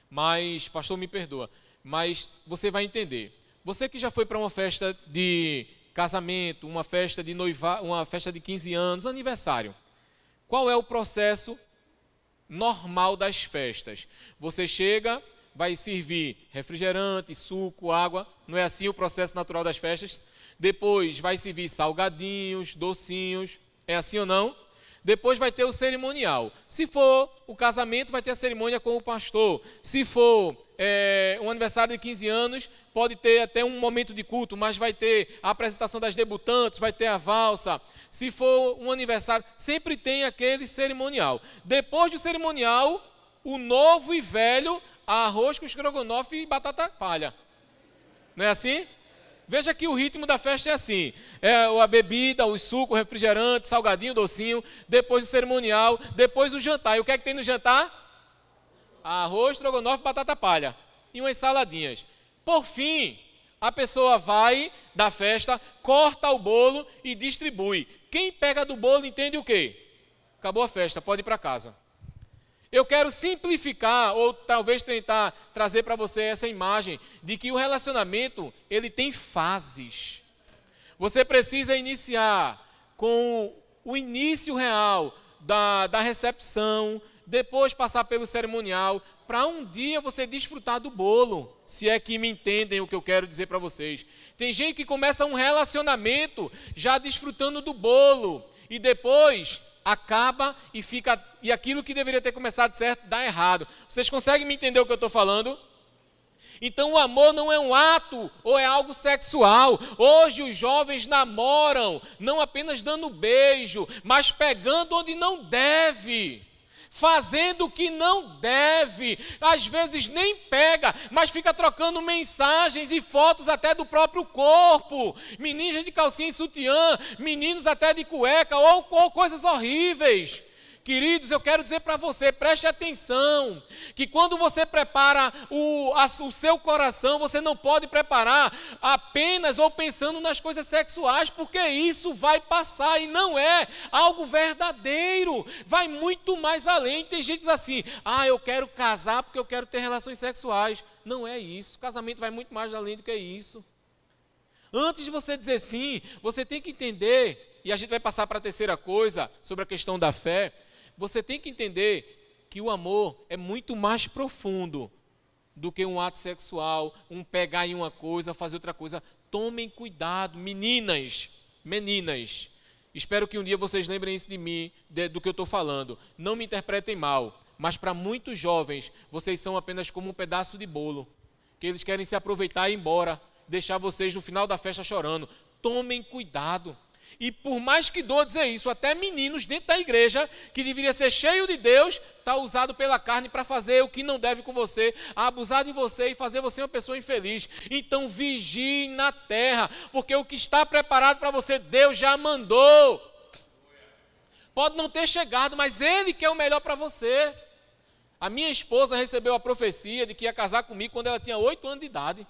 Mas, pastor, me perdoa. Mas você vai entender. Você que já foi para uma festa de casamento, uma festa de noivado, uma festa de 15 anos, aniversário. Qual é o processo normal das festas? Você chega, vai servir refrigerante, suco, água. Não é assim o processo natural das festas? Depois vai servir salgadinhos, docinhos. É assim ou não? Depois vai ter o cerimonial. Se for o casamento, vai ter a cerimônia com o pastor. Se for um aniversário de 15 anos, pode ter até um momento de culto, mas vai ter a apresentação das debutantes, vai ter a valsa. Se for um aniversário, sempre tem aquele cerimonial. Depois do cerimonial, o novo e velho, arroz com estrogonofe e batata palha. Não é assim? Veja que o ritmo da festa é assim, a bebida, o suco, o refrigerante, salgadinho, docinho, depois o cerimonial, depois o jantar. E o que é que tem no jantar? Arroz, estrogonofe, batata palha e umas saladinhas. Por fim, a pessoa vai da festa, corta o bolo e distribui. Quem pega do bolo entende o quê? Acabou a festa, pode ir para casa. Eu quero simplificar, ou talvez tentar trazer para você essa imagem de que o relacionamento, ele tem fases. Você precisa iniciar com o início real da recepção, depois passar pelo cerimonial, para um dia você desfrutar do bolo, se é que me entendem o que eu quero dizer para vocês. Tem gente que começa um relacionamento já desfrutando do bolo, e depois acaba e aquilo que deveria ter começado certo dá errado. Vocês conseguem me entender o que eu estou falando? Então o amor não é um ato ou é algo sexual. Hoje os jovens namoram, não apenas dando beijo, mas pegando onde não deve, fazendo o que não deve, às vezes nem pega, mas fica trocando mensagens e fotos até do próprio corpo, meninas de calcinha e sutiã, meninos até de cueca, ou coisas horríveis. Queridos, eu quero dizer para você, preste atenção, que quando você prepara o seu coração, você não pode preparar apenas ou pensando nas coisas sexuais, porque isso vai passar e não é algo verdadeiro, vai muito mais além. Tem gente que diz assim, eu quero casar porque eu quero ter relações sexuais. Não é isso, casamento vai muito mais além do que isso. Antes de você dizer sim, você tem que entender, e a gente vai passar para a terceira coisa, sobre a questão da fé. Você tem que entender que o amor é muito mais profundo do que um ato sexual, um pegar em uma coisa, fazer outra coisa. Tomem cuidado, meninas. Espero que um dia vocês lembrem isso de mim, do que eu estou falando. Não me interpretem mal, mas para muitos jovens, vocês são apenas como um pedaço de bolo, que eles querem se aproveitar e ir embora, deixar vocês no final da festa chorando. Tomem cuidado. E por mais que dou dizer isso, até meninos dentro da igreja, que deveria ser cheio de Deus, está usado pela carne para fazer o que não deve com você, abusar de você e fazer você uma pessoa infeliz. Então vigie na terra, porque o que está preparado para você, Deus já mandou. Pode não ter chegado, mas Ele quer o melhor para você. A minha esposa recebeu a profecia de que ia casar comigo quando ela tinha 8 anos de idade.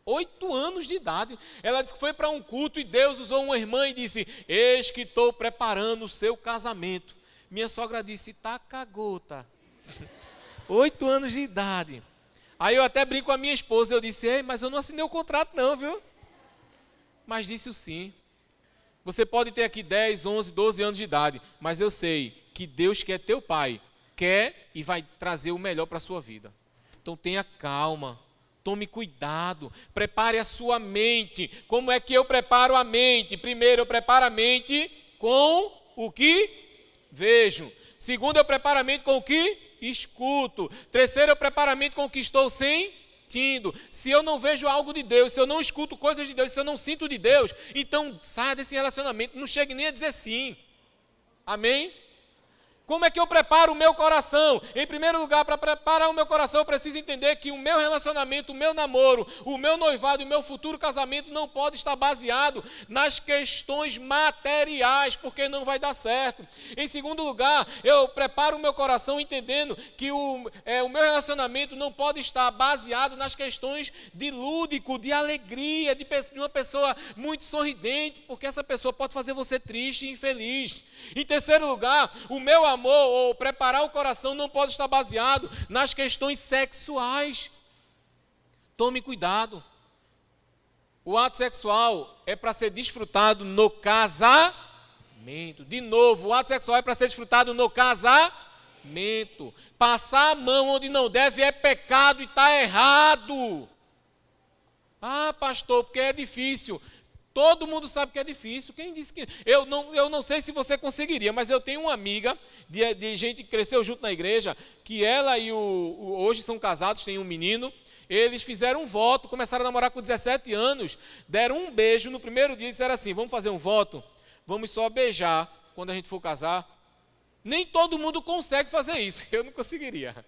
8 anos de idade, ela disse que foi para um culto e Deus usou uma irmã e disse, eis que estou preparando o seu casamento. Minha sogra disse, tá cagota. 8 anos de idade. Aí eu até brinco com a minha esposa, eu disse, mas eu não assinei o contrato não, viu? Mas disse o sim. Você pode ter aqui 10, 11, 12 anos de idade, mas eu sei que Deus quer teu pai, quer e vai trazer o melhor para a sua vida. Então tenha calma. Tome cuidado, prepare a sua mente. Como é que eu preparo a mente? Primeiro, eu preparo a mente com o que vejo. Segundo, eu preparo a mente com o que escuto. Terceiro, eu preparo a mente com o que estou sentindo. Se eu não vejo algo de Deus, se eu não escuto coisas de Deus, se eu não sinto de Deus, então saia desse relacionamento, não chegue nem a dizer sim. Amém? Como é que eu preparo o meu coração? Em primeiro lugar, para preparar o meu coração, eu preciso entender que o meu relacionamento, o meu namoro, o meu noivado e o meu futuro casamento não pode estar baseado nas questões materiais, porque não vai dar certo. Em segundo lugar, eu preparo o meu coração entendendo que o meu relacionamento não pode estar baseado nas questões de lúdico, de alegria, de uma pessoa muito sorridente, porque essa pessoa pode fazer você triste e infeliz. Em terceiro lugar, o meu amor ou preparar o coração não pode estar baseado nas questões sexuais. Tome cuidado. O ato sexual é para ser desfrutado no casamento. De novo, o ato sexual é para ser desfrutado no casamento. Passar a mão onde não deve é pecado e está errado. Ah, pastor, porque é difícil. Todo mundo sabe que é difícil. Quem disse que... Eu não sei se você conseguiria, mas eu tenho uma amiga de gente que cresceu junto na igreja, que ela e hoje são casados, tem um menino. Eles fizeram um voto, começaram a namorar com 17 anos, deram um beijo no primeiro dia e disseram assim, vamos fazer um voto? Vamos só beijar quando a gente for casar. Nem todo mundo consegue fazer isso. Eu não conseguiria.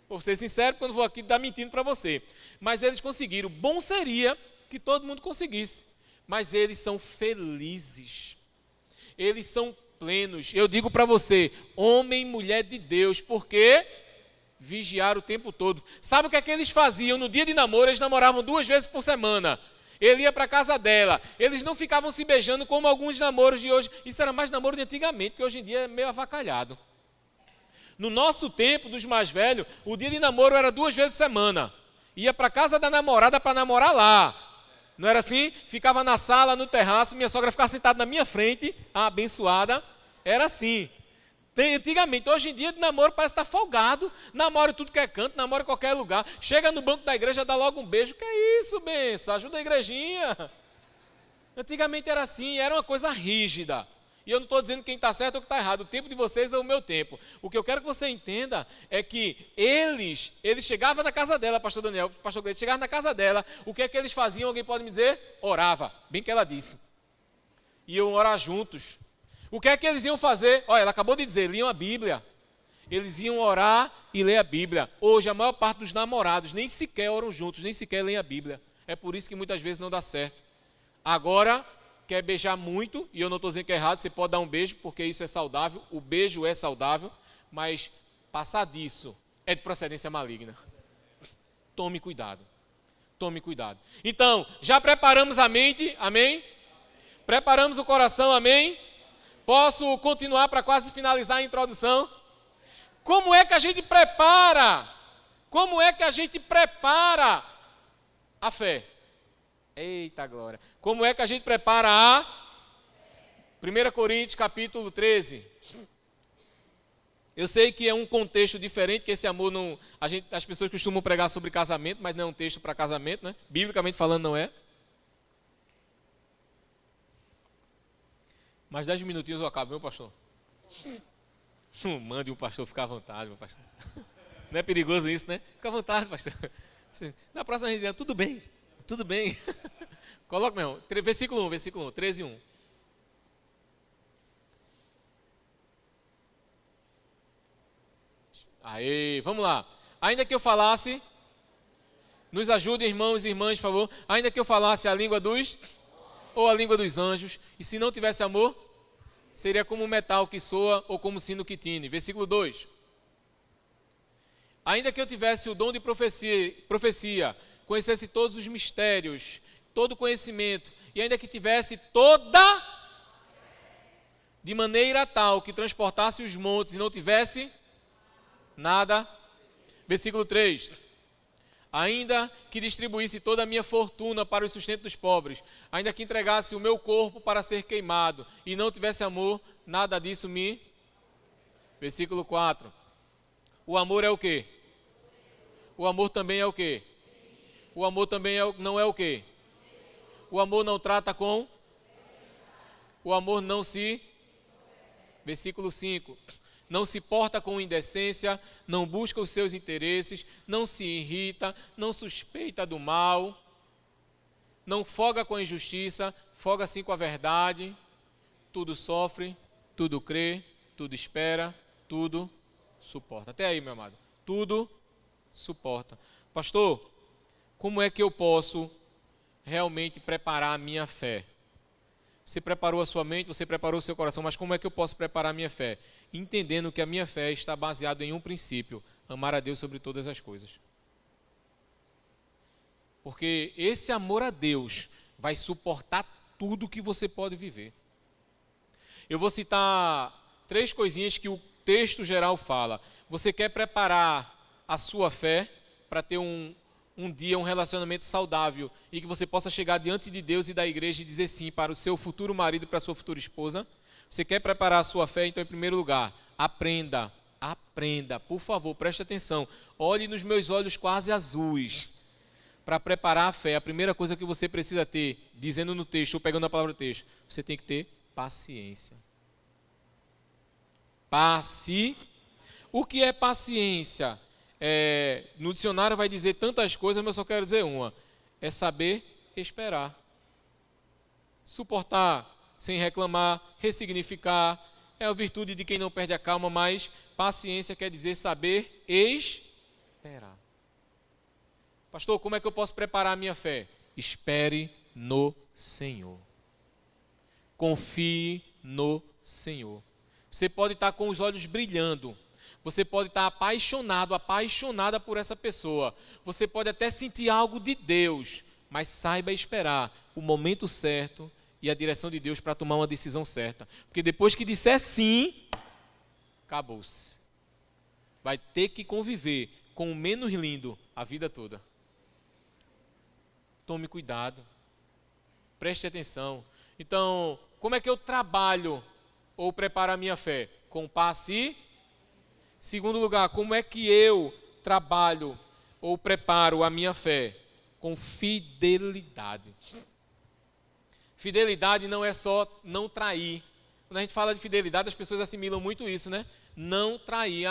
Vou ser sincero, porque eu não vou aqui dar mentindo para você. Mas eles conseguiram. Bom seria que todo mundo conseguisse. Mas eles são felizes, eles são plenos. Eu digo para você, homem e mulher de Deus, porque vigiar o tempo todo. Sabe o que é que eles faziam no dia de namoro? Eles namoravam 2 vezes por semana. Ele ia para a casa dela, eles não ficavam se beijando como alguns namoros de hoje. Isso era mais namoro de antigamente, porque hoje em dia é meio avacalhado. No nosso tempo, dos mais velhos, o dia de namoro era 2 vezes por semana. Ia para a casa da namorada para namorar lá. Não era assim? Ficava na sala, no terraço, minha sogra ficava sentada na minha frente, a abençoada. Era assim. Antigamente, hoje em dia, de namoro parece estar folgado. Namora em tudo que é canto, namora em qualquer lugar. Chega no banco da igreja, dá logo um beijo. Que é isso, benção? Ajuda a igrejinha. Antigamente era assim, era uma coisa rígida. E eu não estou dizendo quem está certo ou quem está errado. O tempo de vocês é o meu tempo. O que eu quero que você entenda é que eles chegavam na casa dela, pastor Daniel, pastor Gleito, chegavam na casa dela, o que é que eles faziam? Alguém pode me dizer? Orava, bem que ela disse. Iam orar juntos. O que é que eles iam fazer? Olha, ela acabou de dizer, liam a Bíblia. Eles iam orar e ler a Bíblia. Hoje, a maior parte dos namorados nem sequer oram juntos, nem sequer leem a Bíblia. É por isso que muitas vezes não dá certo. Agora... quer beijar muito, e eu não estou dizendo que é errado, você pode dar um beijo, porque isso é saudável, o beijo é saudável, mas passar disso é de procedência maligna. Tome cuidado, tome cuidado. Então, já preparamos a mente, amém? Preparamos o coração, amém? Posso continuar para quase finalizar a introdução? Como é que a gente prepara? Como é que a gente prepara a fé? Eita glória. Como é que a gente prepara a 1 Coríntios capítulo 13? Eu sei que é um contexto diferente, que esse amor não... as pessoas costumam pregar sobre casamento, mas não é um texto para casamento, né? Biblicamente falando não é. Mais 10 minutinhos eu acabo, meu pastor. Não mande um pastor ficar à vontade, meu pastor. Não é perigoso isso, né? Fica à vontade, pastor. Na próxima gente diz, tudo bem. Tudo bem. Coloca, meu irmão. Versículo 1, 13, 1. Aê, vamos lá. Ainda que eu falasse, nos ajude, irmãos e irmãs, por favor. Ainda que eu falasse a língua dos, ou a língua dos anjos, e se não tivesse amor, seria como um metal que soa, ou como sino que tine. Versículo 2. Ainda que eu tivesse o dom de profecia, conhecesse todos os mistérios, todo conhecimento, e ainda que tivesse toda, de maneira tal que transportasse os montes e não tivesse nada. Versículo 3. Ainda que distribuísse toda a minha fortuna para o sustento dos pobres, ainda que entregasse o meu corpo para ser queimado e não tivesse amor, nada disso me... Versículo 4. O amor é o quê? O amor também é o quê? O amor também não é o quê? O amor não trata com? O amor não se... Versículo 5. Não se porta com indecência, não busca os seus interesses, não se irrita, não suspeita do mal, não folga com a injustiça, folga sim com a verdade, tudo sofre, tudo crê, tudo espera, tudo suporta. Até aí, meu amado. Tudo suporta. Pastor, como é que eu posso realmente preparar a minha fé? Você preparou a sua mente, você preparou o seu coração, mas como é que eu posso preparar a minha fé? Entendendo que a minha fé está baseada em um princípio: amar a Deus sobre todas as coisas. Porque esse amor a Deus vai suportar tudo que você pode viver. Eu vou citar 3 coisinhas que o texto geral fala. Você quer preparar a sua fé para ter um dia, um relacionamento saudável e que você possa chegar diante de Deus e da igreja e dizer sim para o seu futuro marido e para a sua futura esposa? Você quer preparar a sua fé? Então, em primeiro lugar, aprenda, por favor, preste atenção. Olhe nos meus olhos quase azuis. Para preparar a fé, a primeira coisa que você precisa ter, dizendo no texto ou pegando a palavra do texto, você tem que ter paciência. O que é paciência? No dicionário vai dizer tantas coisas, mas eu só quero dizer uma: é saber esperar, suportar sem reclamar, ressignificar. É a virtude de quem não perde a calma, mas paciência quer dizer saber esperar. Pastor, como é que eu posso preparar a minha fé? Espere no Senhor. Confie no Senhor. Você pode estar com os olhos brilhando. Você pode estar apaixonado, apaixonada por essa pessoa. Você pode até sentir algo de Deus, mas saiba esperar o momento certo e a direção de Deus para tomar uma decisão certa. Porque depois que disser sim, acabou-se. Vai ter que conviver com o menos lindo a vida toda. Tome cuidado. Preste atenção. Então, como é que eu trabalho ou preparo a minha fé? Com paciência. Segundo lugar, como é que eu trabalho ou preparo a minha fé? Com fidelidade. Fidelidade não é só não trair. Quando a gente fala de fidelidade, as pessoas assimilam muito isso, né? Não trair.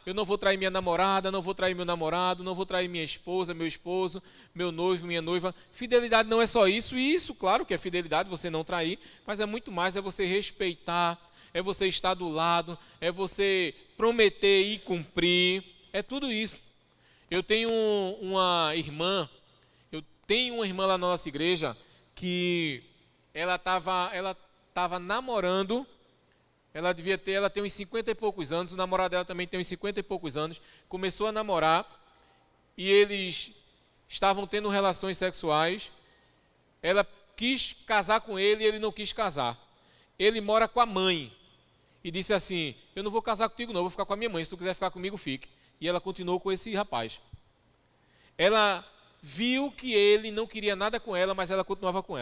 Eu não vou trair minha namorada, não vou trair meu namorado, não vou trair minha esposa, meu esposo, meu noivo, minha noiva. Fidelidade não é só isso. E isso, claro que é fidelidade, você não trair, mas é muito mais, é você respeitar, é você estar do lado, é você prometer e cumprir, é tudo isso. Eu tenho uma irmã lá na nossa igreja que ela estava namorando. Ela tem uns 50 e poucos anos, o namorado dela também tem uns 50 e poucos anos, começou a namorar e eles estavam tendo relações sexuais. Ela quis casar com ele e ele não quis casar. Ele mora com a mãe e disse assim: eu não vou casar contigo não, vou ficar com a minha mãe, se tu quiser ficar comigo, fique. E ela continuou com esse rapaz. Ela viu que ele não queria nada com ela, mas ela continuava com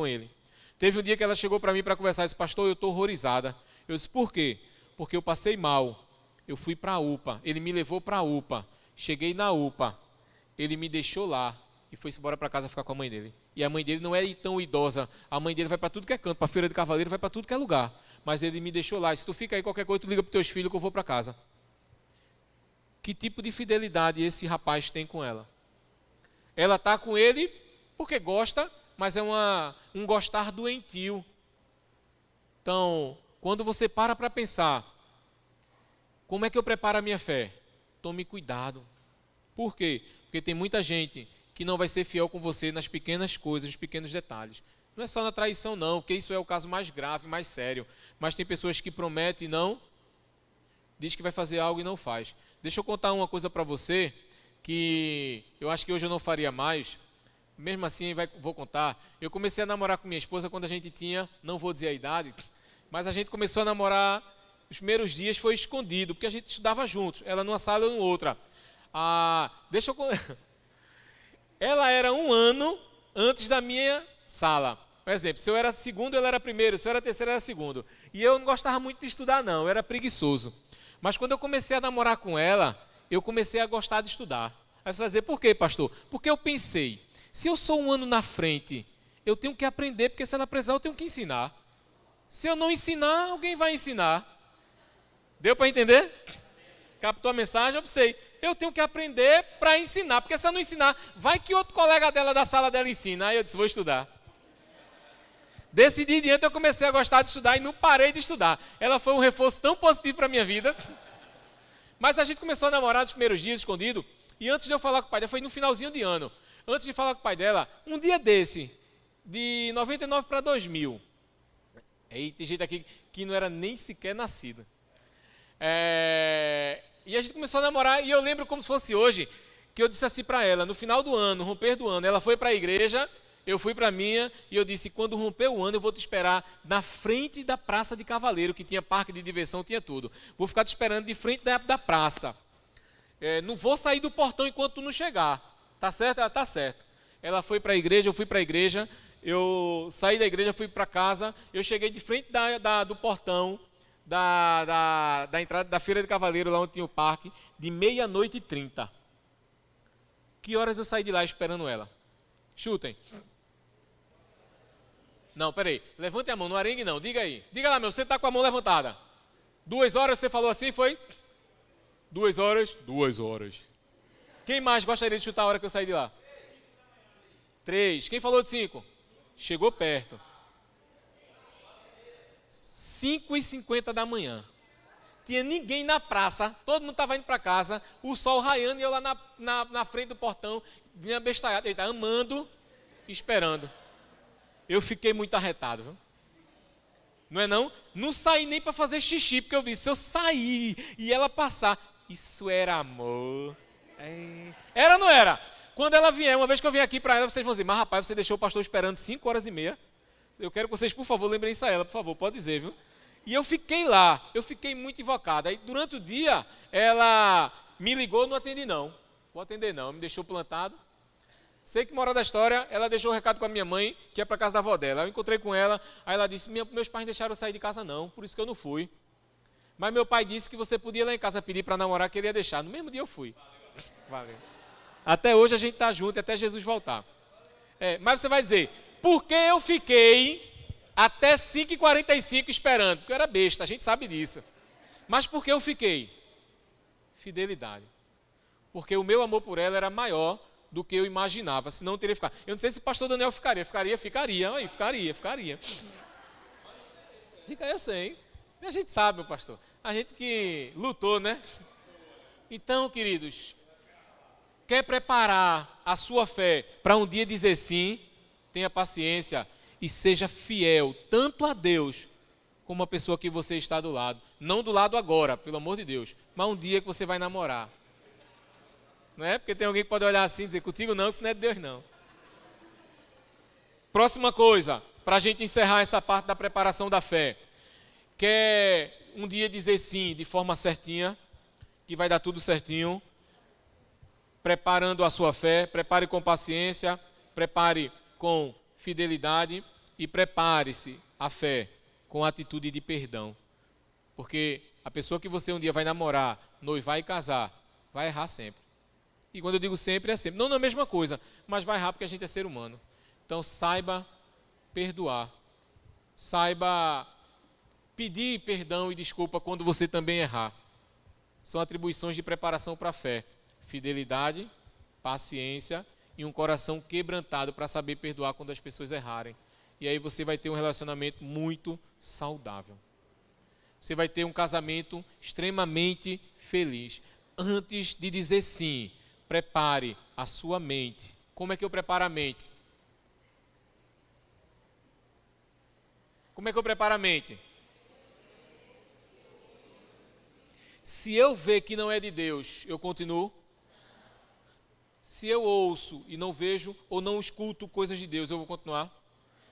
ele. Teve um dia que ela chegou para mim para conversar e disse: pastor, eu estou horrorizada. Eu disse: por quê? Porque eu passei mal. Eu fui para a UPA. Ele me levou para a UPA. Cheguei na UPA. Ele me deixou lá e foi embora para casa ficar com a mãe dele. E a mãe dele não é tão idosa. A mãe dele vai para tudo que é canto, para a Feira de Cavaleiro, vai para tudo que é lugar. Mas ele me deixou lá. Se tu fica aí, qualquer coisa, tu liga para os teus filhos que eu vou para casa. Que tipo de fidelidade esse rapaz tem com ela? Ela está com ele porque gosta, mas é um gostar doentio. Então, quando você para pensar, como é que eu preparo a minha fé? Tome cuidado. Por quê? Porque tem muita gente que não vai ser fiel com você nas pequenas coisas, nos pequenos detalhes. Não é só na traição não, porque isso é o caso mais grave, mais sério. Mas tem pessoas que prometem e não, diz que vai fazer algo e não faz. Deixa eu contar uma coisa para você, que eu acho que hoje eu não faria mais. Mesmo assim, vou contar. Eu comecei a namorar com minha esposa quando a gente tinha, não vou dizer a idade, mas a gente começou a namorar, os primeiros dias foi escondido, porque a gente estudava juntos, ela numa sala e eu em outra. Ela era 1 ano antes da minha sala. Por exemplo, se eu era segundo, ela era primeiro, se eu era terceiro, ela era segundo. E eu não gostava muito de estudar não, eu era preguiçoso. Mas quando eu comecei a namorar com ela, eu comecei a gostar de estudar. Aí você vai dizer: por quê, pastor? Porque eu pensei, se eu sou 1 ano na frente, eu tenho que aprender, porque se ela precisar, eu tenho que ensinar. Se eu não ensinar, alguém vai ensinar. Deu para entender? Captou a mensagem? Eu pensei, eu tenho que aprender para ensinar, porque se eu não ensinar, vai que outro colega dela da sala dela ensina. Aí eu disse: vou estudar. Desse dia em diante eu comecei a gostar de estudar e não parei de estudar. Ela foi um reforço tão positivo para a minha vida. Mas a gente começou a namorar nos primeiros dias, escondido. E antes de eu falar com o pai dela, foi no finalzinho de ano. Antes de falar com o pai dela, um dia desse, de 99 para 2000. Aí tem gente aqui que não era nem sequer nascida. E a gente começou a namorar e eu lembro como se fosse hoje, que eu disse assim para ela, no final do ano, no romper do ano, ela foi para a igreja, eu fui para a minha, e eu disse, quando romper o ano eu vou te esperar na frente da Praça de Cavaleiro, que tinha parque de diversão, tinha tudo. Vou ficar te esperando de frente da praça. Não vou sair do portão enquanto tu não chegar. Tá certo? Ela, tá certo. Ela foi para a igreja, eu fui para a igreja, eu saí da igreja, fui para casa, eu cheguei de frente do portão, da entrada da Feira de Cavaleiro, lá onde tinha o parque, de 00:30. Que horas eu saí de lá esperando ela? Chutem. Não, peraí. Levante a mão, não arengue não. Diga aí. Diga lá, meu, você está com a mão levantada. 2 horas, você falou assim, foi? 2 horas? 2 horas. Quem mais gostaria de chutar a hora que eu saí de lá? 3. Quem falou de 5? Chegou perto. 5:50 da manhã. Tinha ninguém na praça, todo mundo estava indo para casa, o sol raiando e eu lá na frente do portão, vinha bestalhado, ele estava amando, esperando. Eu fiquei muito arretado, viu? Não é não? Não saí nem para fazer xixi, porque eu disse, se eu sair e ela passar, isso era amor. Era ou não era? Quando ela vier, uma vez que eu vier aqui para ela, vocês vão dizer, mas rapaz, você deixou o pastor esperando 5h30. Eu quero que vocês, por favor, lembrem isso a ela, por favor, pode dizer, viu? E eu fiquei lá, eu fiquei muito invocado. Aí durante o dia, ela me ligou, não atendi não. Vou atender não, me deixou plantado. Sei que, moral da história, ela deixou o recado com a minha mãe, que é para casa da avó dela. Eu encontrei com ela, aí ela disse, meus pais não deixaram eu sair de casa não, por isso que eu não fui. Mas meu pai disse que você podia ir lá em casa pedir para namorar, que ele ia deixar. No mesmo dia eu fui. Valeu. Até hoje a gente está junto, e até Jesus voltar. Mas você vai dizer, por que eu fiquei até 5h45 esperando? Porque eu era besta, a gente sabe disso. Mas por que eu fiquei? Fidelidade. Porque o meu amor por ela era maior do que eu imaginava, senão eu teria ficado. Eu não sei se o pastor Daniel ficaria. Ficaria. Ficaria. Ficaria, eu sei. A gente sabe, meu pastor. A gente que lutou, né? Então, queridos, quer preparar a sua fé para um dia dizer sim? Tenha paciência e seja fiel tanto a Deus como a pessoa que você está do lado. Não do lado agora, pelo amor de Deus, mas um dia que você vai namorar. Não é? Porque tem alguém que pode olhar assim e dizer, contigo não, que isso não é de Deus não. Próxima coisa, para a gente encerrar essa parte da preparação da fé. Quer um dia dizer sim de forma certinha, que vai dar tudo certinho, preparando a sua fé, prepare com paciência, prepare com fidelidade e prepare-se a fé com atitude de perdão. Porque a pessoa que você um dia vai namorar, noivar e casar, vai errar sempre. E quando eu digo sempre, é sempre. Não na mesma coisa, mas vai errar porque a gente é ser humano. Então saiba perdoar. Saiba pedir perdão e desculpa quando você também errar. São atribuições de preparação para a fé. Fidelidade, paciência e um coração quebrantado para saber perdoar quando as pessoas errarem. E aí você vai ter um relacionamento muito saudável. Você vai ter um casamento extremamente feliz. Antes de dizer sim, prepare a sua mente. Como é que eu preparo a mente? Como é que eu preparo a mente? Se eu ver que não é de Deus, eu continuo. Se eu ouço e não vejo ou não escuto coisas de Deus, eu vou continuar.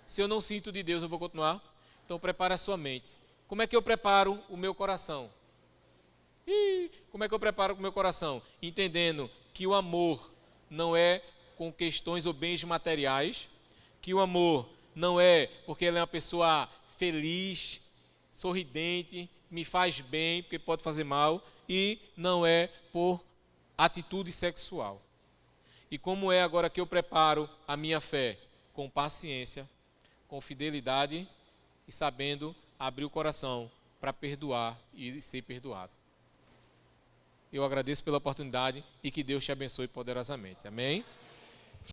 Se eu não sinto de Deus, eu vou continuar. Então prepare a sua mente. Como é que eu preparo o meu coração? Como é que eu preparo o meu coração? Entendendo que o amor não é com questões ou bens materiais, que o amor não é porque ela é uma pessoa feliz, sorridente, me faz bem, porque pode fazer mal, e não é por atitude sexual. E como é agora que eu preparo a minha fé? Com paciência, com fidelidade e sabendo abrir o coração para perdoar e ser perdoado. Eu agradeço pela oportunidade e que Deus te abençoe poderosamente. Amém?